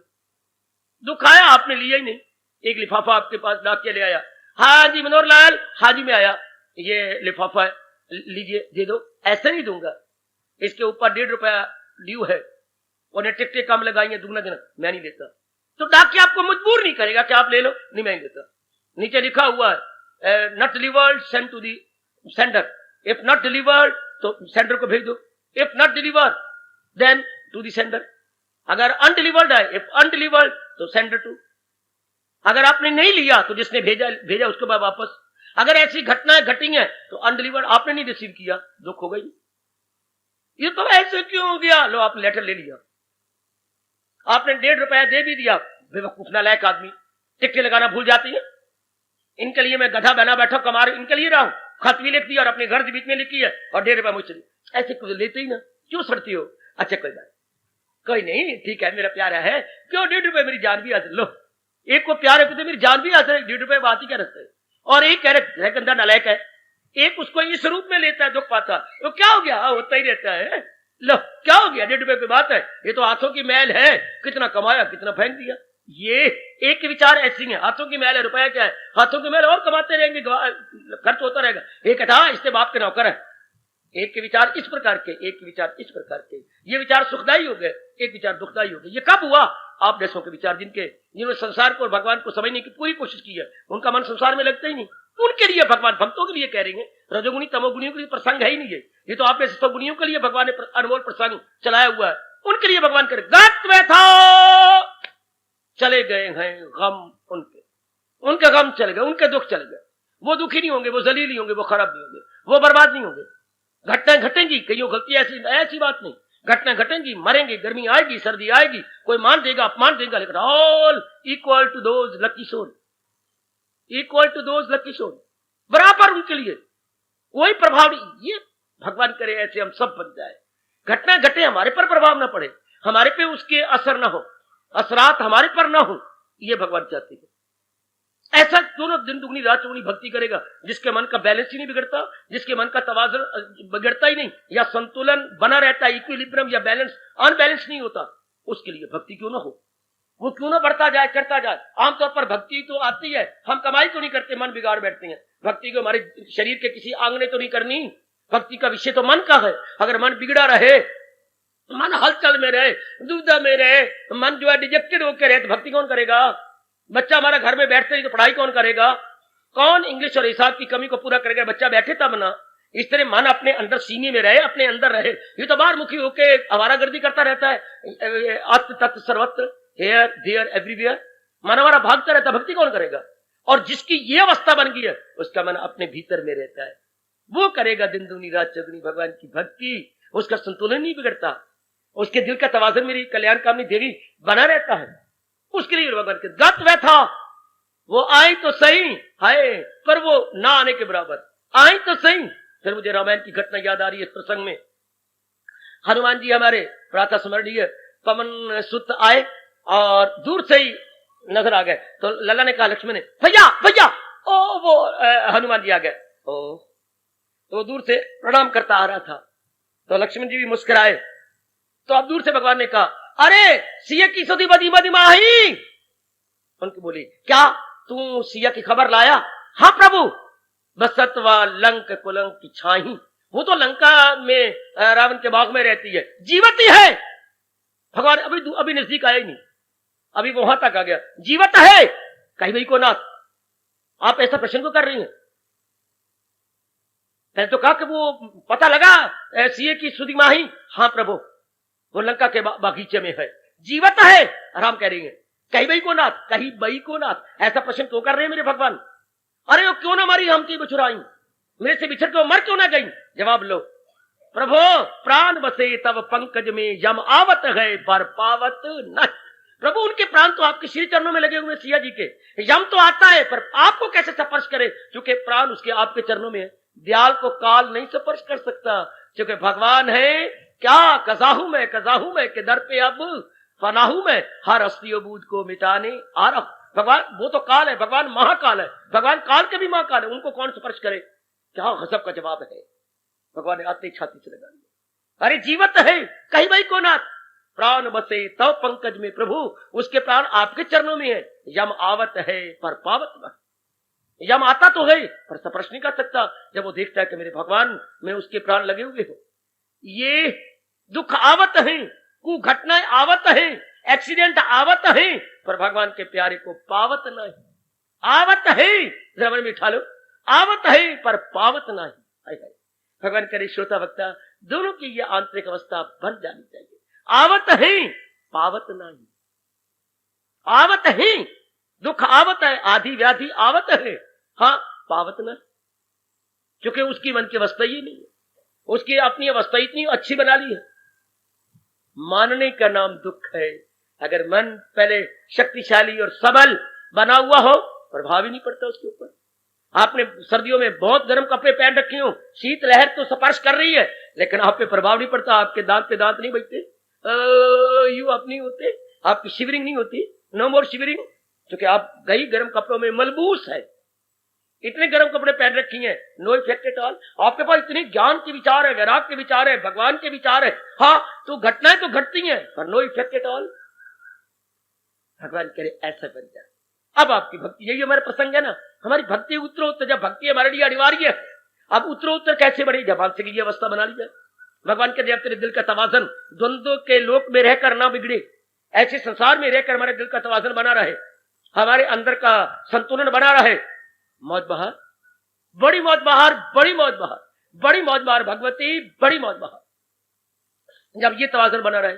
Speaker 2: दुख आया, आपने लिया ही नहीं। एक लिफाफा आपके पास डाक के ले आया, हाँ जी मनोहर लाल, हाँ जी मैं आया, ये लिफाफा है, लीजिए दे दो। ऐसे नहीं दूंगा, इसके ऊपर 1.5 रुपया ड्यू है, उन्हें टिकटे कम लगाएंगे, दुगना देना, मैं नहीं लेता। तो डाकिया आपको मजबूर नहीं करेगा कि आप ले लो, नहीं मैं नहीं देता। नीचे लिखा हुआ है not delivered send to the sender, if not delivered तो सेंडर को भेज दो, if not delivered then to the sender. अगर अनडिलीवर्ड है, इफ अनडिलीवर्ड तो सेंडर टू। अगर आपने नहीं लिया तो जिसने भेजा उसको वापस। अगर ऐसी घटनाएं घटी हैं तो अनडिलीवर्ड, आपने नहीं रिसीव किया, दुख हो गई। ये तो ऐसे क्यों हो गया? लो आप लेटर ले लिया, आपने 1.5 रुपया दे भी दिया। बेवकूफ नालायक आदमी टिकटें लगाना भूल जाती है। इनके लिए मैं गधा बना बैठा, कमार इनके लिए रहा हूं, खत भी लिख दिया और अपने घर के बीच में लिखी है और 1.5 रुपया मुझसे। ऐसे कुछ लेते ही ना, क्यों सड़ती हो? अच्छा कोई बात, कोई नहीं, ठीक है मेरा प्यारा है, क्यों 1.5 रुपये मेरी जान भी हासिल। लो एक को प्यार है तो मेरी जान भी हासिल है, 1.5 रुपये बात ही क्या रखते है। और एक कह रहे गंदा नालायक है, एक उसको इस रूप में लेता है, दुख पाता, तो क्या हो गया? होता ही रहता है। लो क्या हो गया? 1.5 रुपये की बात है, ये तो हाथों की मैल है, कितना कमाया कितना फेंक दिया। ये एक विचार ऐसी है, हाथों की मैल है, रुपया क्या है, हाथों की मैल और कमाते रहेंगे, खर्च होता रहेगा। एक था इससे बाप के नौकर है। एक के विचार इस प्रकार के, एक के विचार इस प्रकार के, ये विचार सुखदायी हो गए, एक विचार दुखदायी हो गए। ये कब हुआ? आप देशों के विचार जिन्होंने संसार को और भगवान को समझने की पूरी कोशिश की है, उनका मन संसार में लगता ही नहीं। उनके लिए भगवान भक्तों के लिए कह रहे हैं, रजोगुणी तमोगुणियों के लिए प्रसंग है ही नहीं। ये तो आपने सतोगुणियों के लिए भगवान ने अनमोल प्रसंग चलाया हुआ है, उनके लिए भगवान करे था चले गए हैं गम, उनके गम चले गए, उनके दुख चले गए। वो दुखी नहीं होंगे, वो जलील नहीं होंगे, वो खराब नहीं होंगे, वो बर्बाद नहीं होंगे। घटनाएं घटेंगी, कईयों गलती ऐसी बात नहीं, घटनाएं घटेंगी, मरेंगे, गर्मी आएगी, सर्दी आएगी, कोई मान देगा अपमान देगा, लेकिन all equal to those lucky soul, equal to those lucky soul, बराबर उनके लिए कोई प्रभाव नहीं। ये भगवान करे ऐसे हम सब बन जाए, घटना घटे, हमारे पर प्रभाव ना पड़े, हमारे पे उसके असर ना हो, असरात हमारे पर ना हो, ये भगवान चाहते हैं। ऐसा दोनों दिन दुगनी रात चौगुनी भक्ति करेगा, जिसके मन का बैलेंस ही नहीं बिगड़ता, जिसके मन का तवाज़ुन बिगड़ता ही नहीं, या संतुलन बना रहता है, इक्विलिब्रियम या बैलेंस अनबैलेंस नहीं होता, उसके लिए भक्ति क्यों ना हो, वो क्यों ना बढ़ता जाए, करता जाए। आमतौर पर भक्ति तो आती है, हम कमाई तो नहीं करते, मन बिगाड़ बैठते हैं। भक्ति को हमारे शरीर के किसी अंग ने तो नहीं करनी, भक्ति का विषय तो मन का है। अगर मन बिगड़ा रहे, मन हलचल में रहे, दुविधा में रहे, मन जो है डिजेक्टेड होकर रहे, तो भक्ति कौन करेगा? बच्चा हमारा घर में बैठते ही तो पढ़ाई कौन करेगा? कौन इंग्लिश और हिसाब की कमी को पूरा करेगा? बच्चा बैठे तब ना। इस तरह मन अपने अंदर सीने में रहे, अपने अंदर रहे, ये तो बाहर मुखी होकर आवारागर्दी करता रहता है, अत तत् सर्वत्र, हेयर देयर एवरीवेयर, मन हमारा भागता रहता, भक्ति कौन करेगा? और जिसकी ये अवस्था बन गई है, उसका मन अपने भीतर में रहता है, वो करेगा दिन दुनी रात चौगुनी भगवान की भक्ति, उसका संतुलन नहीं बिगड़ता, उसके दिल का तवाज़ुन मेरी कल्याण कामनी देवी बना रहता है। उसके लिए भगवान के गत व्यथा, वो आई तो सही हाय, पर वो ना आने के बराबर, आई तो सही। फिर मुझे रामायण की घटना याद आ रही है इस प्रसंग में। हनुमान जी हमारे प्रातः स्मरणीय पवन सुत आए और दूर से ही नजर आ गए, तो लल्ला ने कहा लक्ष्मण ने, भैया भैया, ओ वो हनुमान जी आ गए। ओ तो दूर से प्रणाम करता आ रहा था, तो लक्ष्मण जी भी मुस्कुराए। तो अब दूर से भगवान ने कहा, अरे सिया की सदी बदी बदी माही। उनकी बोली, क्या तू सिया की खबर लाया? हाँ प्रभु, बसतवा लंक कुलंक की छाही, वो तो लंका में रावण के बाग में रहती है, जीवत ही है। भगवान अभी नजदीक आया ही नहीं, अभी वो वहां तक आ गया, जीवत है। कहीं भाई को नाथ, आप ऐसा प्रश्न को कर रही हैं? मैंने तो कहा कि वो पता लगा सीए की सुदी माही। हाँ प्रभु, वो लंका के बागीचे में है, जीवत है। आराम कह रही है, कहीं भाई को नाथ, कहीं बई को नाथ, ऐसा प्रश्न क्यों कर रहे हैं मेरे भगवान? अरे वो क्यों ना मारी, हम की बछुराई, मेरे से बिछड़ के मर क्यों ना गई? जवाब लो, प्रभु प्राण बसे तब पंकज में, यम आवत है पर पावत न। प्रभु उनके प्राण तो आपके श्री चरणों में लगे हुए सिया जी के, यम तो आता है पर आपको कैसे स्पर्श करे, क्योंकि प्राण उसके आपके चरणों में है। दयाल को काल नहीं स्पर्श कर सकता, क्योंकि भगवान है। क्या कजाहू मैं के दर पे अब फनाहू मैं, हर अस्तियों बूझ को मिटाने आ रहा। भगवान वो तो काल है, भगवान महाकाल है, भगवान काल के भी महाकाल है, उनको कौन स्पर्श करे? क्या गजब का जवाब है। भगवान ने आते छाती से लगा दिया, अरे जीवत है कहीं भाई को नाथ, प्राण बसे तव पंकज में प्रभु, उसके प्राण आपके चरणों में है। यम आवत है पर पावत न, यम आता तो है पर स्पर्श नहीं कर सकता। जब वो देखता है कि मेरे भगवान में उसके प्राण लगे हुए हो। ये दुख आवत है, कुघटनाएं आवत है, एक्सीडेंट आवत है, पर भगवान के प्यारे को पावत नहीं। आवत है, जरा मन में उठा लो, आवत है पर पावत नहीं। हाय हाय, भगवान करे श्रोता वक्ता दोनों की ये आंतरिक अवस्था बन जानी चाहिए। आवत है पावत नहीं, आवत है दुख आवत है, आदि व्याधि आवत है, हाँ पावत नहीं, क्योंकि उसकी मन की अवस्था ही नहीं है, उसकी अपनी अवस्था इतनी अच्छी बना ली है। मानने का नाम दुख है। अगर मन पहले शक्तिशाली और सबल बना हुआ हो, प्रभाव ही नहीं पड़ता उसके ऊपर। आपने सर्दियों में बहुत गर्म कपड़े पहन रखे हो, शीत लहर तो स्पर्श कर रही है, लेकिन आप पे प्रभाव नहीं पड़ता, आपके दांत पे दांत नहीं बजते, यू आप नहीं होते, आपकी शिवरिंग नहीं होती, नो मोर शिवरिंग, क्योंकि आप गई गर्म कपड़ों में मलबूस है, इतने गर्म कपड़े पहन रखी हैं, नो इफेक्ट एट ऑल। आपके पास इतने ज्ञान के विचार है, वैराग के विचार है, भगवान के विचार है, हाँ तो घटनाएं तो घटती हैं पर नो इफेक्ट एट ऑल। भगवान करे ऐसा बन जाए। अब आपकी भक्ति, यही हमारा प्रसंग है ना, हमारी भक्ति उत्तरोत्तर, जब भक्ति हमारे लिए अनिवार्य है, अब उत्तरोत्तर कैसे बढ़े? जब हमसे की अवस्था बना ली जाए। भगवान के जब तेरे दिल का तवाजन द्वंद्व के लोक में रहकर ना बिगड़े, ऐसे संसार में रहकर हमारे दिल का तवाजन बना रहे, हमारे अंदर का संतुलन बना रहे। मौज बहार, बड़ी मौज बहार, बड़ी मौज बहार, बड़ी मौज बहार भगवती, बड़ी मौज बहार। जब ये तवाजन बना रहे,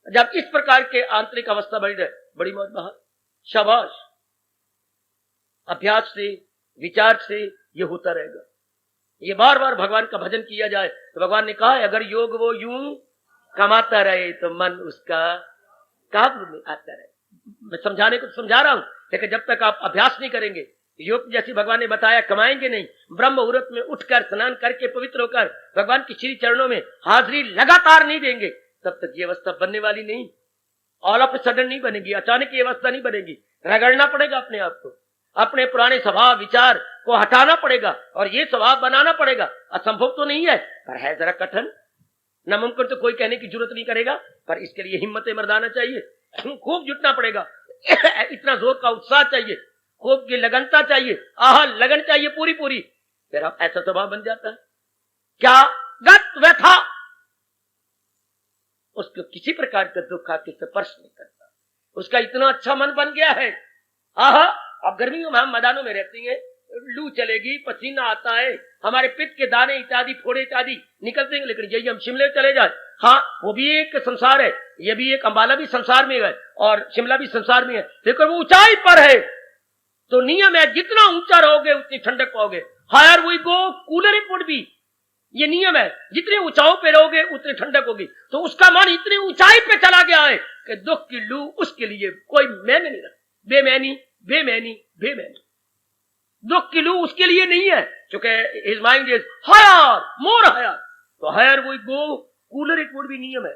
Speaker 2: जब इस प्रकार के आंतरिक अवस्था बनी रहे, बड़ी मौज बहार। शाबाश, अभ्यास से, विचार से ये होता रहेगा। ये बार बार भगवान का भजन किया जाए तो भगवान ने कहा है, अगर योग वो यूं कमाता रहे तो मन उसका काबू में आता रहे। मैं समझाने को तो समझा रहा हूं, लेकिन जब तक आप अभ्यास नहीं करेंगे, योग जैसे भगवान ने बताया कमाएंगे नहीं, ब्रह्म मुहूर्त में उठकर स्नान करके पवित्र होकर भगवान की श्री चरणों में हाजिरी लगातार नहीं देंगे, तब तक ये अवस्था बनने वाली नहीं। ऑल ऑफ ए सडन नहीं बनेगी, अचानक ये अवस्था नहीं बनेगी। रगड़ना पड़ेगा अपने आप को, अपने पुराने स्वभाव विचार को हटाना पड़ेगा और ये स्वभाव बनाना पड़ेगा। असंभव तो नहीं है, पर है जरा कठिन। नामुमकिन तो कोई कहने की जरूरत नहीं करेगा, पर इसके लिए हिम्मत मर्दाना चाहिए, खूब जुटना पड़ेगा, इतना जोर का उत्साह चाहिए, खूब की लगनता चाहिए, आह लगन चाहिए पूरी पूरी, फिर आप ऐसा स्वभाव बन जाता है। क्या गत व्यथा, उसको किसी प्रकार का दुख आके स्पर्श नहीं करता, उसका इतना अच्छा मन बन गया है। आह, अब गर्मियों में हम मैदानों में रहते हैं, लू चलेगी, पसीना आता है, हमारे पित्त के दाने इत्यादि फोड़े इत्यादि निकलते हैं, लेकिन यही हम शिमले चले जाए, हाँ वो भी एक संसार है, ये भी एक अंबाला भी संसार में है और शिमला भी संसार में है, लेकिन वो ऊंचाई पर है। तो नियम है, जितना ऊंचा रहोगे उतनी ठंडक पाओगे। Higher we go cooler it would be, ये नियम है, जितने ऊंचाइयों पे रहोगे उतनी ठंडक होगी। तो उसका मन इतनी ऊंचाई पे चला गया है कि दुख की लू उसके लिए कोई मैंने नहीं रखा, बेमैनी बेमैनी बेमैनी, दुख की लू उसके लिए नहीं है, क्योंकि his mind is higher, more higher. तो higher we go cooler it would be नियम है,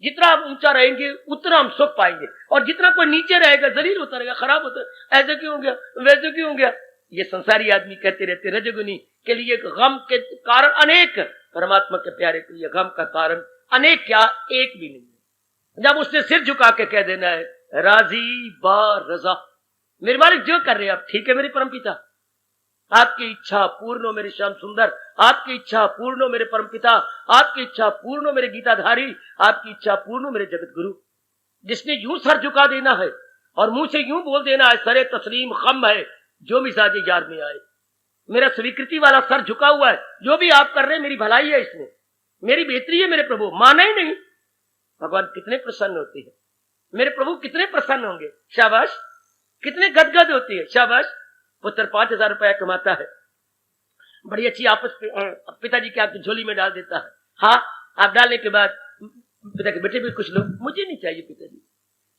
Speaker 2: जितना आप ऊंचा रहेंगे उतना हम सुख पाएंगे, और जितना कोई नीचे रहेगा जलील होता रहेगा, खराब होता है, ऐसे क्यों हो गया, वैसे क्यों हो गया। ये संसारी आदमी कहते रहते, रजगुनी के लिए गम के कारण अनेक, परमात्मा के प्यारे के लिए गम का कारण अनेक क्या, एक भी नहीं है। जब उसने सिर झुका के कह देना है, राजी बा रजा, मेरे मालिक जो कर रहे हैं आप ठीक है मेरे परमपिता, आपकी इच्छा पूर्ण हो मेरे श्याम सुंदर, आपकी इच्छा पूर्ण हो मेरे परमपिता, आपकी इच्छा पूर्ण हो मेरे गीताधारी, आपकी इच्छा पूर्ण हो मेरे जगत गुरु। जिसने यूं सर झुका देना है और मुंह से यूं बोल देना है, सरे तस्लीम खम है जो मिजाजे यार में आए, मेरा स्वीकृति वाला सर झुका हुआ है, जो भी आप कर रहे हैं मेरी भलाई है, इसमें मेरी बेहतरी है मेरे प्रभु, माना ही नहीं। भगवान कितने प्रसन्न होते हैं, मेरे प्रभु कितने प्रसन्न होंगे, शाबाश, कितने गदगद होती है, शाबाश। पुत्र 5,000 रुपया कमाता है, बड़ी अच्छी आपस पिताजी के आपकी झोली में डाल देता है, हाँ आप डालने के बाद पिता के बेटे भी कुछ लो, मुझे नहीं चाहिए पिताजी,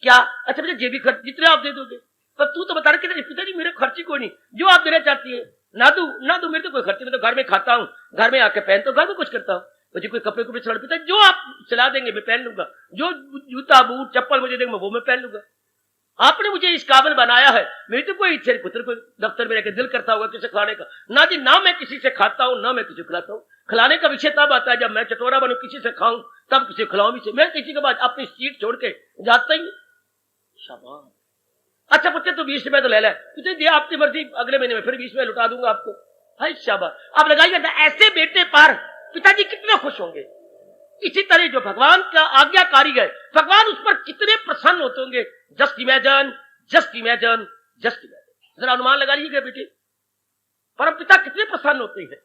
Speaker 2: क्या अच्छा बेटा जेबी खर्च जितने आप दे दोगे, पर तू तो बता रहे पिताजी मेरे खर्ची कोई नहीं, जो आप देना चाहती है ना दू मेरे तो कोई खर्ची, मैं तो घर में खाता हूँ, घर में आके पहनता हूँ, घर में कुछ करता हूँ, मुझे कोई कपड़े को भी छोड़, पिता जो आप चला देंगे मैं पहन लूंगा, जो जूता बूट चप्पल मुझे देंगे वो मैं पहन लूंगा। आपने मुझे इस काबिल बनाया है। मेरी तो कोई इच्छा नहीं, पुत्र को दफ्तर में रहकर दिल करता होगा किसे खाने का, ना जी, ना मैं किसी से खाता हूं, ना मैं किसी को खिलाता हूं। खिलाने का विषय तब आता है जब मैं चटोरा बनूं, किसी से खाऊं, तब किसी को खिलाऊं भी से। मैं किसी के बाद अपनी सीट छोड़ के जाता ही नहीं। शाबाश। अच्छा पुत्र, तो 20 रुपए तो ले ले, तुझे दिया आपकी मर्जी, अगले महीने में फिर 20 रुपए लुटा दूंगा आपको। हाय शाबाश। आप लगाइए, ऐसे बेटे पर पिताजी कितने खुश होंगे। इसी तरह जो भगवान का आज्ञाकारी है, भगवान उस पर कितने प्रसन्न होते होंगे। Just imagine, just imagine, just imagine. जरा अनुमान लगा लीजिए बेटे, परम पिता कितने प्रसन्न होते हैं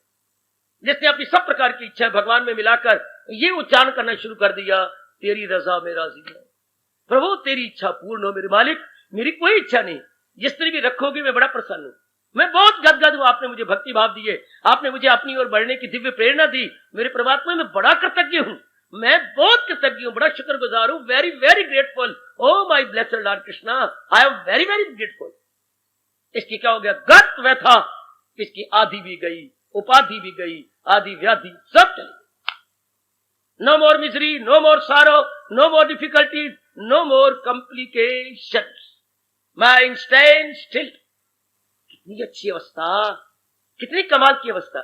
Speaker 2: जिसने अपनी सब प्रकार की इच्छा भगवान में मिलाकर ये उच्चारण करना शुरू कर दिया, तेरी रजा में राजी है प्रभु, तेरी इच्छा पूर्ण हो मेरे मालिक, मेरी कोई इच्छा नहीं, जिस तरह भी रखोगे मैं बड़ा प्रसन्न हूं। मैं बहुत गदगद हूं, आपने मुझे भक्ति भाव दिए, आपने मुझे अपनी ओर बढ़ने की दिव्य प्रेरणा दी। मेरे परमात्मा में बड़ा कृतज्ञ हूं, मैं बहुत कृतज्ञ हूं, बड़ा शुक्रगुजार हूं। Very very grateful. Oh my blessed Lord Krishna, I am very very grateful. इसकी क्या हो गया, गत व्यथा, इसकी आधी भी गई, उपाधि भी गई, आदि व्याधि सब चली। No more misery, no more sorrow, no more difficulties, no more complications, my stand still. कितनी अच्छी अवस्था, कितनी कमाल की अवस्था।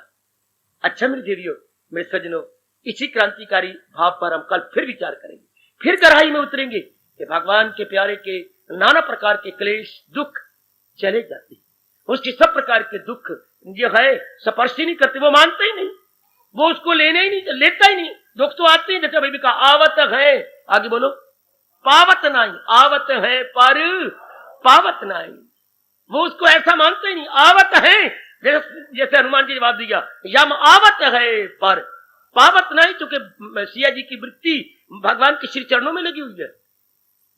Speaker 2: अच्छा मेरे देवियों, मेरे सज्जनों, इसी क्रांतिकारी भाव पर हम कल फिर विचार करेंगे, फिर गहराई में उतरेंगे कि भगवान के प्यारे के नाना प्रकार के क्लेश दुख चले जाते हैं। उसकी सब प्रकार के दुख जो है स्पर्श ही नहीं करते, वो मानते ही नहीं, वो उसको लेने ही नहीं, लेता ही नहीं। दुख तो आते ही, जैसे भाई का आवत है, आगे बोलो, पावत नहीं, आवत है पर पावत नहीं, वो उसको ऐसा मानते ही नहीं। आवत है, जैसे हनुमान जी जवाब दिया, यम आवत है पर पावत नहीं, चूंकि सिया जी की वृत्ति भगवान के श्री चरणों में लगी हुई है।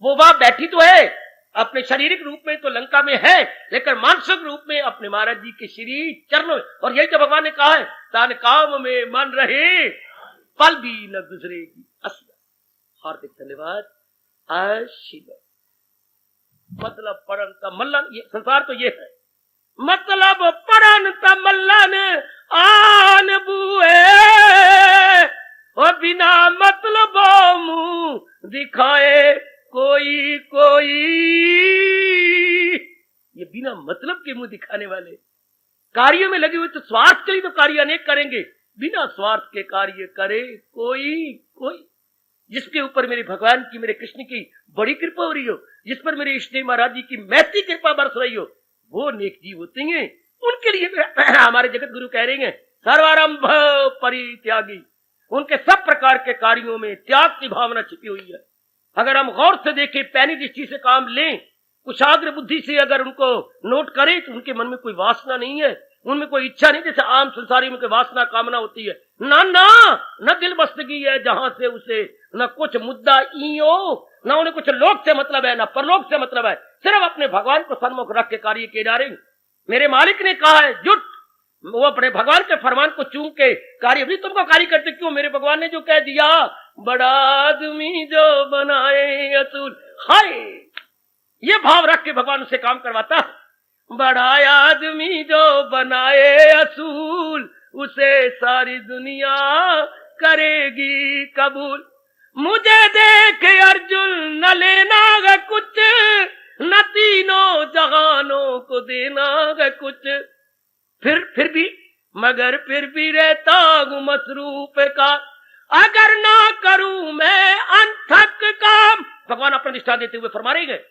Speaker 2: वो वहां बैठी तो है, अपने शारीरिक रूप में तो लंका में है, लेकिन मानसिक रूप में अपने महाराज जी के श्री चरणों में। और यही तो भगवान ने कहा है, तान काम में मन रहे पल भी न गुजरेगी असला। हार्दिक धन्यवाद। आशीर्वाद। मतलब पढ़न का मल्लन, ये संसार तो ये है, मतलब पढ़न का मल्लन आन बुए, और बिना मतलब मुंह दिखाए कोई कोई। ये बिना मतलब के मुंह दिखाने वाले कार्यों में लगे हुए, तो स्वार्थ के लिए तो कार्य अनेक करेंगे, बिना स्वार्थ के कार्य करे कोई कोई। जिसके ऊपर मेरे भगवान की, मेरे कृष्ण की बड़ी कृपा हो रही हो, जिस पर मेरे इष्ट महाराज जी की महती कृपा बरस रही हो, वो नेक जीव होते हैं। उनके लिए हमारे जगत गुरु कह रहे हैं, सर्वारंभ परित्यागी। उनके सब प्रकार के कार्यों में त्याग की भावना छिपी हुई है। अगर हम गौर से देखें, पैनी दृष्टि से काम लें, कुशाग्र बुद्धि से अगर उनको नोट करें, तो उनके मन में कोई वासना नहीं है, उनमें कोई इच्छा नहीं, जैसे आम संसारी में कोई वासना कामना होती है। ना ना, न दिल बस्तगी है जहां से उसे न कुछ मुद्दा ईओ, ना उन्हें कुछ लोक से मतलब है, ना परलोक से मतलब है, सिर्फ अपने भगवान को सन्मुख रख के कार्य किए जा रहे हैं। मेरे मालिक ने कहा है, जुट, वो अपने भगवान के फरमान को चूम के कार्य भी तुमको कार्य करते क्यों? मेरे भगवान ने जो कह दिया, बड़ा आदमी जो बनाए अतुल, हाय, ये भाव रख के भगवान उससे काम करवाता। बड़ा आदमी जो बनाए असूल, उसे सारी दुनिया करेगी कबूल। मुझे देख अर्जुन न लेना है कुछ, न तीनों जहानों को देना है कुछ, फिर भी मगर फिर भी रहता हूं मसरूफ का, अगर ना करूं मैं अनथक काम। भगवान अपना निष्ठा देते हुए फरमा रहे हैं,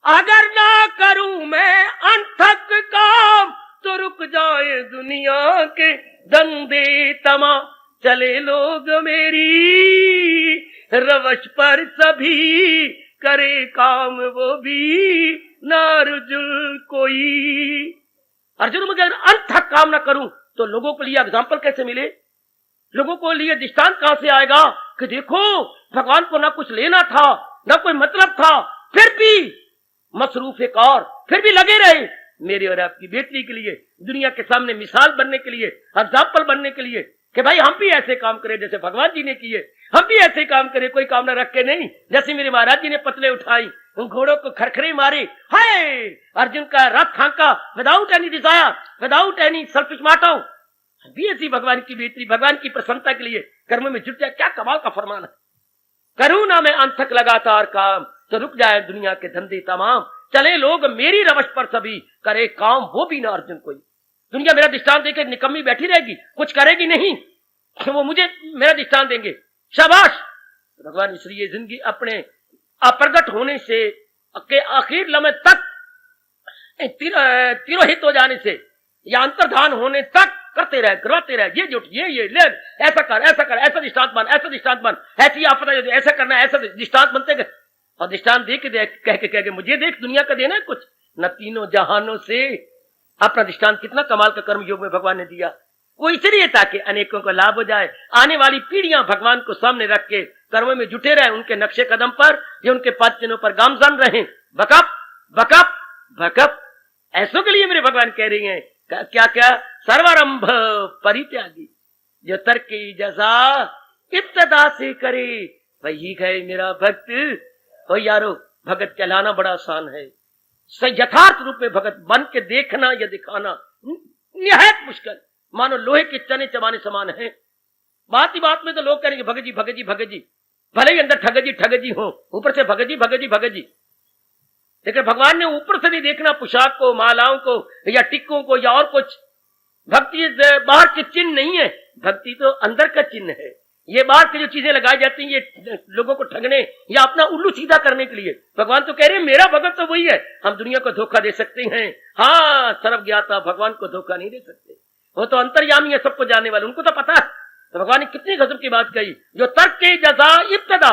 Speaker 2: अगर ना करूं मैं अनथक काम, तो रुक जाए दुनिया के धंधे तमाम। चले लोग मेरी रवश पर सभी, करे काम वो भी नारजुल कोई। अर्जुन, मुझे अगर अनथक काम ना करूं तो लोगों के लिए एग्जाम्पल कैसे मिले, लोगों को लिए दृष्टांत कहां से आएगा कि देखो भगवान को ना कुछ लेना था, ना कोई मतलब था, फिर भी मसरूफ एक और, फिर भी लगे रहे मेरे और आपकी बेटी के लिए, दुनिया के सामने मिसाल बनने के लिए, एग्जाम्पल बनने के लिए, कि भाई हम भी ऐसे काम करें जैसे भगवान जी ने किए, हम भी ऐसे काम करें, कोई कामना रख के नहीं। जैसे मेरे महाराज जी ने पतले उठाई, उन घोड़ों को खरखरे मारे, हाय, अर्जुन का रथ हांका, without any desire, without any selfish motive. भी ऐसी भगवान की बेटी, भगवान की प्रसन्नता के लिए कर्म में जुट जाए, क्या कमाल का फरमान है। करूं ना मैं अंत तक लगातार काम, तो रुक जाए दुनिया के धंधे तमाम। चले लोग मेरी रवश पर सभी, करे काम वो भी ना अर्जुन कोई। दुनिया मेरा दृष्टांत देके निकम्मी बैठी रहेगी, कुछ करेगी नहीं, वो मुझे मेरा दृष्टांत देंगे, शाबाश। भगवान इसलिए जिंदगी अपने अप्रगट होने से के आखिर लम्हे तक, तिरोहित हो जाने से या अंतर्धान होने तक करते रहे, ये जुट, ये ले, ऐसा कर, ऐसा दृष्टांत बन, ऐसी आफत है, ऐसा करना, ऐसा दृष्टांत बनते गए। और दृष्टांत दे के कह के मुझे देख, दुनिया का देना है कुछ न, तीनों जहानों से अपना दृष्टांत कितना कमाल का कर्म योग में भगवान ने दिया। वो इसलिए ताकि अनेकों को लाभ हो जाए, आने वाली पीढ़ियां भगवान को सामने रख के कर्मों में जुटे रहे, उनके नक्शे कदम पर, ये उनके पद चिन्हों पर गामजन रहे। बकअप बकअप बकअप, ऐसों के लिए मेरे भगवान कह रही हैं क्या क्या, सर्वारंभ परित्यागी, जो तर्क की जजा इब्तदा से करे वही है मेरा भक्त। तो यारो, भगत कहलाना बड़ा आसान है, यथार्थ रूप में भगत बन के देखना या दिखाना निहायत मुश्किल। मानो लोहे के चने चबाने समान है। बात ही बात में तो लोग कहेंगे भगत जी भगत जी भगत जी, भले ही अंदर ठगत जी हो, ऊपर से भगत जी भगत जी भगत जी। लेकिन भगवान ने ऊपर से नहीं देखना पोशाक को, मालाओं को या टिक्कों को या और कुछ। भक्ति बाहर के चिन्ह नहीं है, भक्ति तो अंदर का चिन्ह है। ये बाहर की जो चीजें लगाई जाती हैं ये लोगों को ठगने या अपना उल्लू सीधा करने के लिए। भगवान तो कह रहे हैं मेरा भगत तो वही है। हम दुनिया को धोखा दे सकते हैं, हाँ, सर्वज्ञाता भगवान को धोखा नहीं दे सकते। वो तो अंतर्यामी है, सबको जानने वाले, उनको तो पता है। तो भगवान ने कितनी गजब की बात कही, जो तर्क के जजा इब्तदा,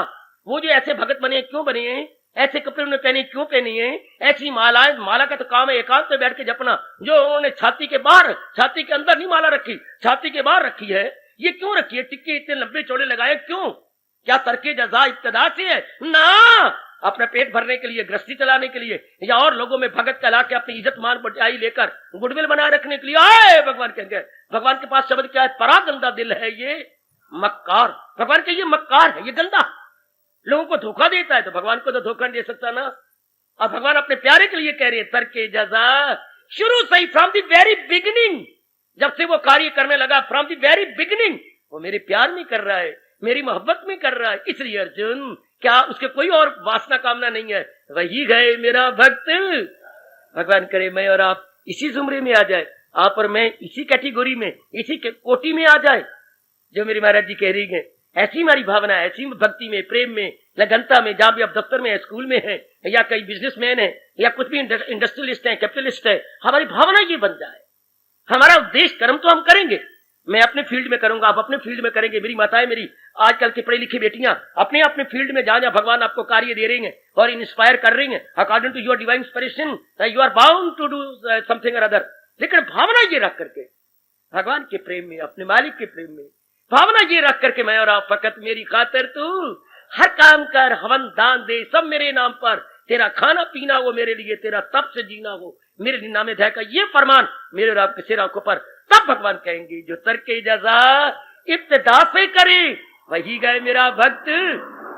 Speaker 2: वो जो ऐसे भगत बने क्यों बने हैं, ऐसे कपड़े उन्होंने पहने क्यों पहने हैं, ऐसी मालाएं, माला का तो काम है एकांत में बैठ के जपना, जो उन्होंने छाती के बाहर, छाती के अंदर नहीं माला रखी, छाती के बाहर रखी है, ये क्यों रखी है, टिक्के इतने लंबे चौड़े लगाए क्यों? क्या तर्के जजा इब्तदा से है ना? अपना पेट भरने के लिए, गृहस्थी चलाने के लिए, या और लोगों में भगत कहला के अपनी इज्जत मान बचाई लेकर गुडविल बनाए रखने के लिए आए। भगवान कहेंगे, भगवान के पास शब्द क्या है, परा गंदा दिल है ये मक्कार। भगवान के ये मक्कार है, ये गंदा, लोगों को धोखा देता है। तो भगवान को तो धोखा नहीं दे सकता ना। और भगवान अपने प्यारे के लिए कह रहे हैं तर्के जजा, शुरू से ही, फ्रॉम द वेरी बिगिनिंग, जब से वो कार्य करने लगा, फ्रॉम द वेरी बिगिनिंग वो मेरे प्यार में कर रहा है, मेरी मोहब्बत में कर रहा है। इसलिए अर्जुन, क्या उसके कोई और वासना कामना नहीं है, वही गए मेरा भक्त। भगवान करे मैं और आप इसी जुमरे में आ जाए, आप और मैं इसी कैटेगरी में, इसी कोटि में आ जाए जो मेरी महाराज जी कह रही है। ऐसी हमारी भावना, ऐसी भक्ति में, प्रेम में, लगनता में, जहां भी आप दफ्तर में है, स्कूल में है, या कई बिजनेसमैन है, या कुछ भी इंडस्ट्रियलिस्ट है, कैपिटलिस्ट है, हमारी भावना ये बन जाए। हमारा उद्देश्य, कर्म तो हम करेंगे, मैं अपने फील्ड में करूंगा, आप अपने फील्ड में करेंगे, मेरी माताएं, मेरी आजकल की पढ़ी लिखी बेटियां अपने अपने फील्ड में, जहां जहां भगवान आपको कार्य दे रही हैं और इंस्पायर कर रही हैं, according to your divine inspiration you are bound to do something और अदर। लेकिन भावना ये रख करके, भगवान के प्रेम में, अपने मालिक के प्रेम में, भावना ये रख करके मैं और आप, फकत मेरी खातिर तू हर काम कर, हवन दान दे, सब मेरे नाम पर, तेरा खाना पीना वो मेरे लिए, तेरा तप से जीना वो मेरे लिए नामे ध्यान का, ये फरमान मेरे और आपके सिर आंखों पर। तब भगवान कहेंगे जो तर्के जजा इब्तिदा से करे वही गए मेरा भक्त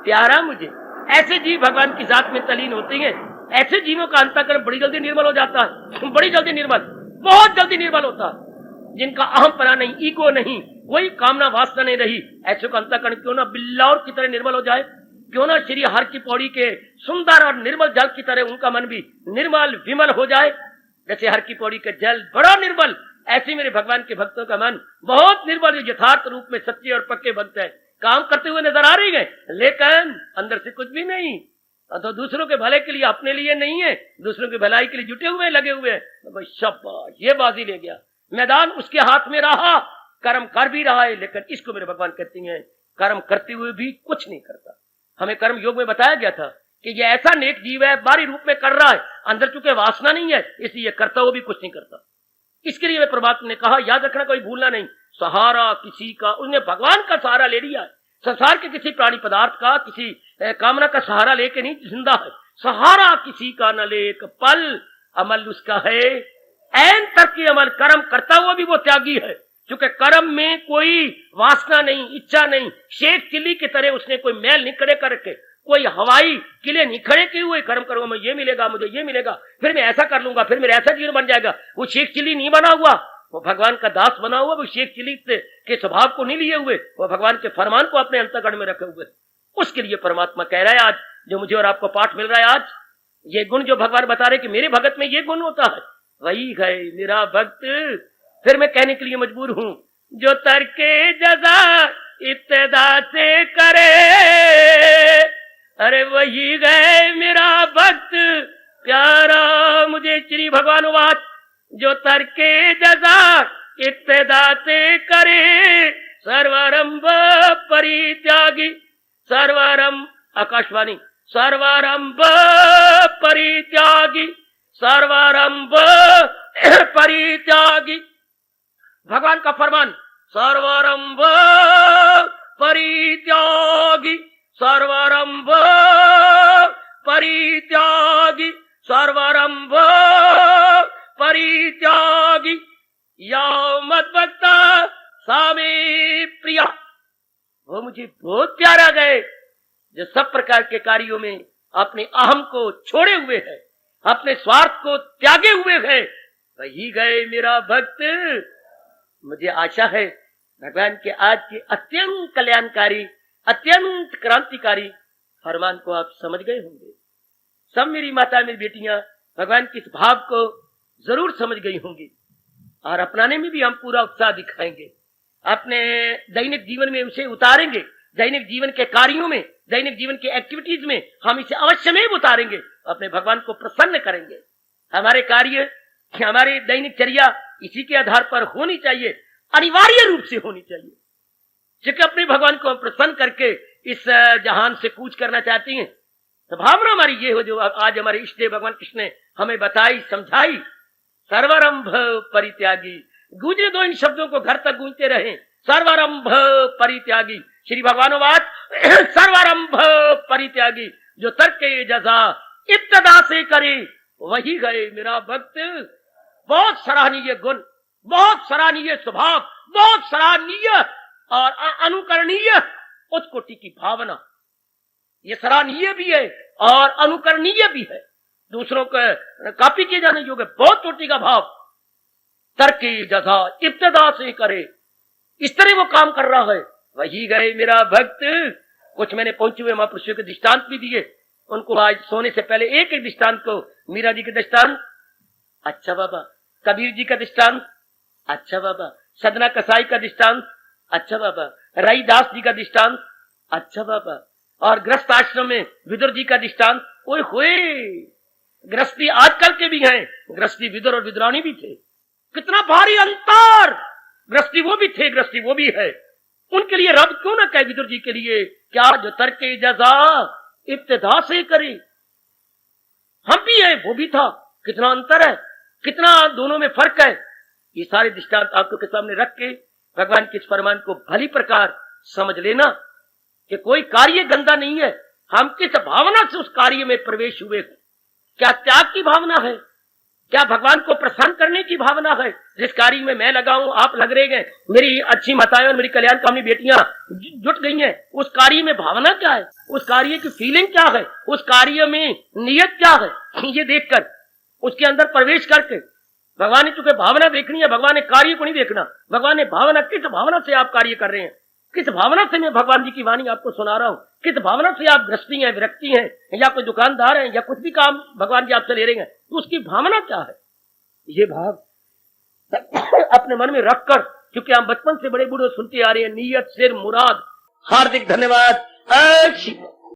Speaker 2: प्यारा मुझे। ऐसे जीव भगवान की जात में तलीन होते हैं, ऐसे जीवों का अंतःकरण बड़ी जल्दी निर्मल हो जाता है, बड़ी जल्दी निर्मल, बहुत जल्दी निर्मल होता है। जिनका अहमपना नहीं, ईगो नहीं, कोई कामना वासना नहीं रही, ऐसे का अंतःकरण क्यों ना बिल्लाउर की तरह निर्मल हो जाए, क्यों ना श्री हर की पौड़ी के सुंदर और निर्मल जल की तरह उनका मन भी निर्मल विमल हो जाए। जैसे हर की पौड़ी का जल बड़ा निर्मल, ऐसे मेरे भगवान के भक्तों का मन बहुत निर्मल, यथार्थ रूप में सच्चे और पक्के भक्त है, काम करते हुए नजर आ रही है, लेकिन अंदर से कुछ भी नहीं। तो दूसरों के भले के लिए, अपने लिए नहीं है, दूसरों की भलाई के लिए जुटे हुए, लगे हुए हैं। तो शाबाश, ये बाजी ले गया, मैदान उसके हाथ में रहा, कर्म कर भी रहा है, लेकिन इसको मेरे भगवान कहते हैं कर्म करते हुए भी कुछ नहीं करता। हमें कर्म योग में बताया गया था कि ये ऐसा नेक जीव है, बाहरी रूप में कर रहा है, अंदर चूंकि वासना नहीं है, इसलिए करता हुआ भी कुछ नहीं करता। इसके लिए परमात्मा ने कहा, याद रखना, कोई भूलना नहीं, सहारा किसी का, उसने भगवान का सहारा ले लिया है, संसार के किसी प्राणी पदार्थ का, किसी कामना का सहारा लेके नहीं जिंदा है। सहारा किसी का न ले एक पल, अमल उसका है ऐन तक की अमल, कर्म करता हुआ भी वो त्यागी है, क्योंकि कर्म में कोई वासना नहीं, इच्छा नहीं। शेख चिल्ली की तरह उसने कोई मैल नहीं खड़े कर रखे, कोई हवाई किले नहीं खड़े किए हुए, कर्म करूंगा मैं, ये मिलेगा मुझे, ये मिलेगा, फिर मैं ऐसा कर लूंगा, फिर मेरा ऐसा जीवन बन जाएगा। वो शेख चिल्ली नहीं बना हुआ, वो भगवान का दास बना हुआ, वो शेख चिल्ली के स्वभाव को नहीं लिए हुए, वो भगवान के फरमान को अपने अंतःकरण में रखे हुए। उसके लिए परमात्मा कह रहा है आज, जो मुझे और आपको पाठ मिल रहा है आज, ये गुण जो भगवान बता रहे कि मेरे भगत में ये गुण होता है, वही है मेरा भक्त। फिर मैं कहने के लिए मजबूर हूं, जो तरके जजा इब्तिदा से करे, अरे वही गए मेरा भक्त प्यारा मुझे श्री भगवान वात। जो तरके जजा इब्तिदा से करे, सर्वारंभ परित्यागी, सर्वारंभ आकाशवाणी, सर्वारंभ परित्यागी, सर्वारंभ परित्यागी। भगवान का फरमान, सर्वारंभ परित्यागी, सर्वारंभ परित्यागी, सर्वारंभ परित्यागी। या मत भक्ता सामे प्रिया, वो मुझे बहुत प्यारा गए जो सब प्रकार के कार्यों में अपने अहम को छोड़े हुए है, अपने स्वार्थ को त्यागे हुए है, वही गए मेरा भक्त। मुझे आशा है भगवान के आज के अत्यंत कल्याणकारी, अत्यंत क्रांतिकारी फरमान को आप समझ गए होंगे। सब मेरी माता मेरी बेटियां भगवान के इस भाव को जरूर समझ गई होंगी और अपनाने में भी हम पूरा उत्साह दिखाएंगे, अपने दैनिक जीवन में उसे उतारेंगे, दैनिक जीवन के कार्यों में, दैनिक जीवन के एक्टिविटीज में हम इसे अवश्य में उतारेंगे, अपने भगवान को प्रसन्न करेंगे। हमारे कार्य, हमारी दैनिक चर्या इसी के आधार पर होनी चाहिए, अनिवार्य रूप से होनी चाहिए, क्योंकि अपने भगवान को हम प्रसन्न करके इस जहान से कूच करना चाहते हैं। तो भावना हमारी ये हो जो आज हमारे इष्ट देव भगवान कृष्ण ने हमें बताई, समझाई। सर्वारंभ परित्यागी, गूंजे दो इन शब्दों को घर तक गूंजते रहे। सर्वारंभ परित्यागी, श्री भगवान बात सर्वारंभ परित्यागी, जो तर्क के जजा इब्तिदा से करे, वही गए मेरा भक्त। बहुत सराहनीय गुण, बहुत सराहनीय स्वभाव, बहुत सराहनीय और अनुकरणीय उच्च कोटि की भावना। ये सराहनीय भी है और अनुकरणीय भी है, दूसरों को कॉपी किए जाने योग्य बहुत कोटि का भाव। तर्क की जजा इब्तिदा से करे, इस तरह वो काम कर रहा है, वही गए मेरा भक्त। कुछ मैंने पहुंचे हुए महापुरुषों के दृष्टांत भी दिए, उनको आज सोने से पहले एक एक दृष्टांत को, मीरा जी के दृष्टांत, अच्छा बाबा, कबीर जी का दृष्टांत, अच्छा बाबा, सदना कसाई का दृष्टांत, अच्छा बाबा, रईदास जी का दृष्टांत, अच्छा बाबा, और गृहस्थ आश्रम में विदुर जी का दृष्टांत। ओए होए, गृहस्थी आजकल के भी हैं, गृहस्थी विदुर और विदुरानी भी थे, कितना भारी अंतर। गृहस्थी वो भी थे, गृहस्थी वो भी है, उनके लिए रब क्यों ना कहे विदुर जी के लिए, क्या जो तर्क के जजा इब्तिदा से करे। हम भी है, वो भी था, कितना अंतर है, कितना दोनों में फर्क है। ये सारे दृष्टांत आपको के सामने रख के भगवान के इस फरमान को भली प्रकार समझ लेना कि कोई कार्य गंदा नहीं है, हम किस भावना से उस कार्य में प्रवेश हुए। क्या त्याग की भावना है, क्या भगवान को प्रसन्न करने की भावना है। जिस कार्य में मैं लगा हूं, आप लग रहे हैं, मेरी अच्छी माताएं और मेरी कल्याणकामी बेटियां जुट गई हैं, उस कार्य में भावना क्या है, उस कार्य की फीलिंग क्या है, उस कार्य में नियत क्या है, ये देखकर उसके अंदर प्रवेश करके भगवान ने चूंकि भावना देखनी है, भगवान ने कार्य को नहीं देखना। भगवान ने भावना, किस भावना से आप कार्य कर रहे हैं, किस भावना से मैं भगवान जी की वाणी आपको सुना रहा हूं, किस भावना से आप गृहस्थी हैं, विरक्ति हैं, या कोई दुकानदार हैं, या कुछ भी काम भगवान जी आपसे ले रहे हैं, तो उसकी भावना क्या है। ये भाव अपने मन में रखकर, क्योंकि हम बचपन से बड़े बूढ़े सुनते आ रहे हैं, नियत सिर मुराद। हार्दिक धन्यवाद।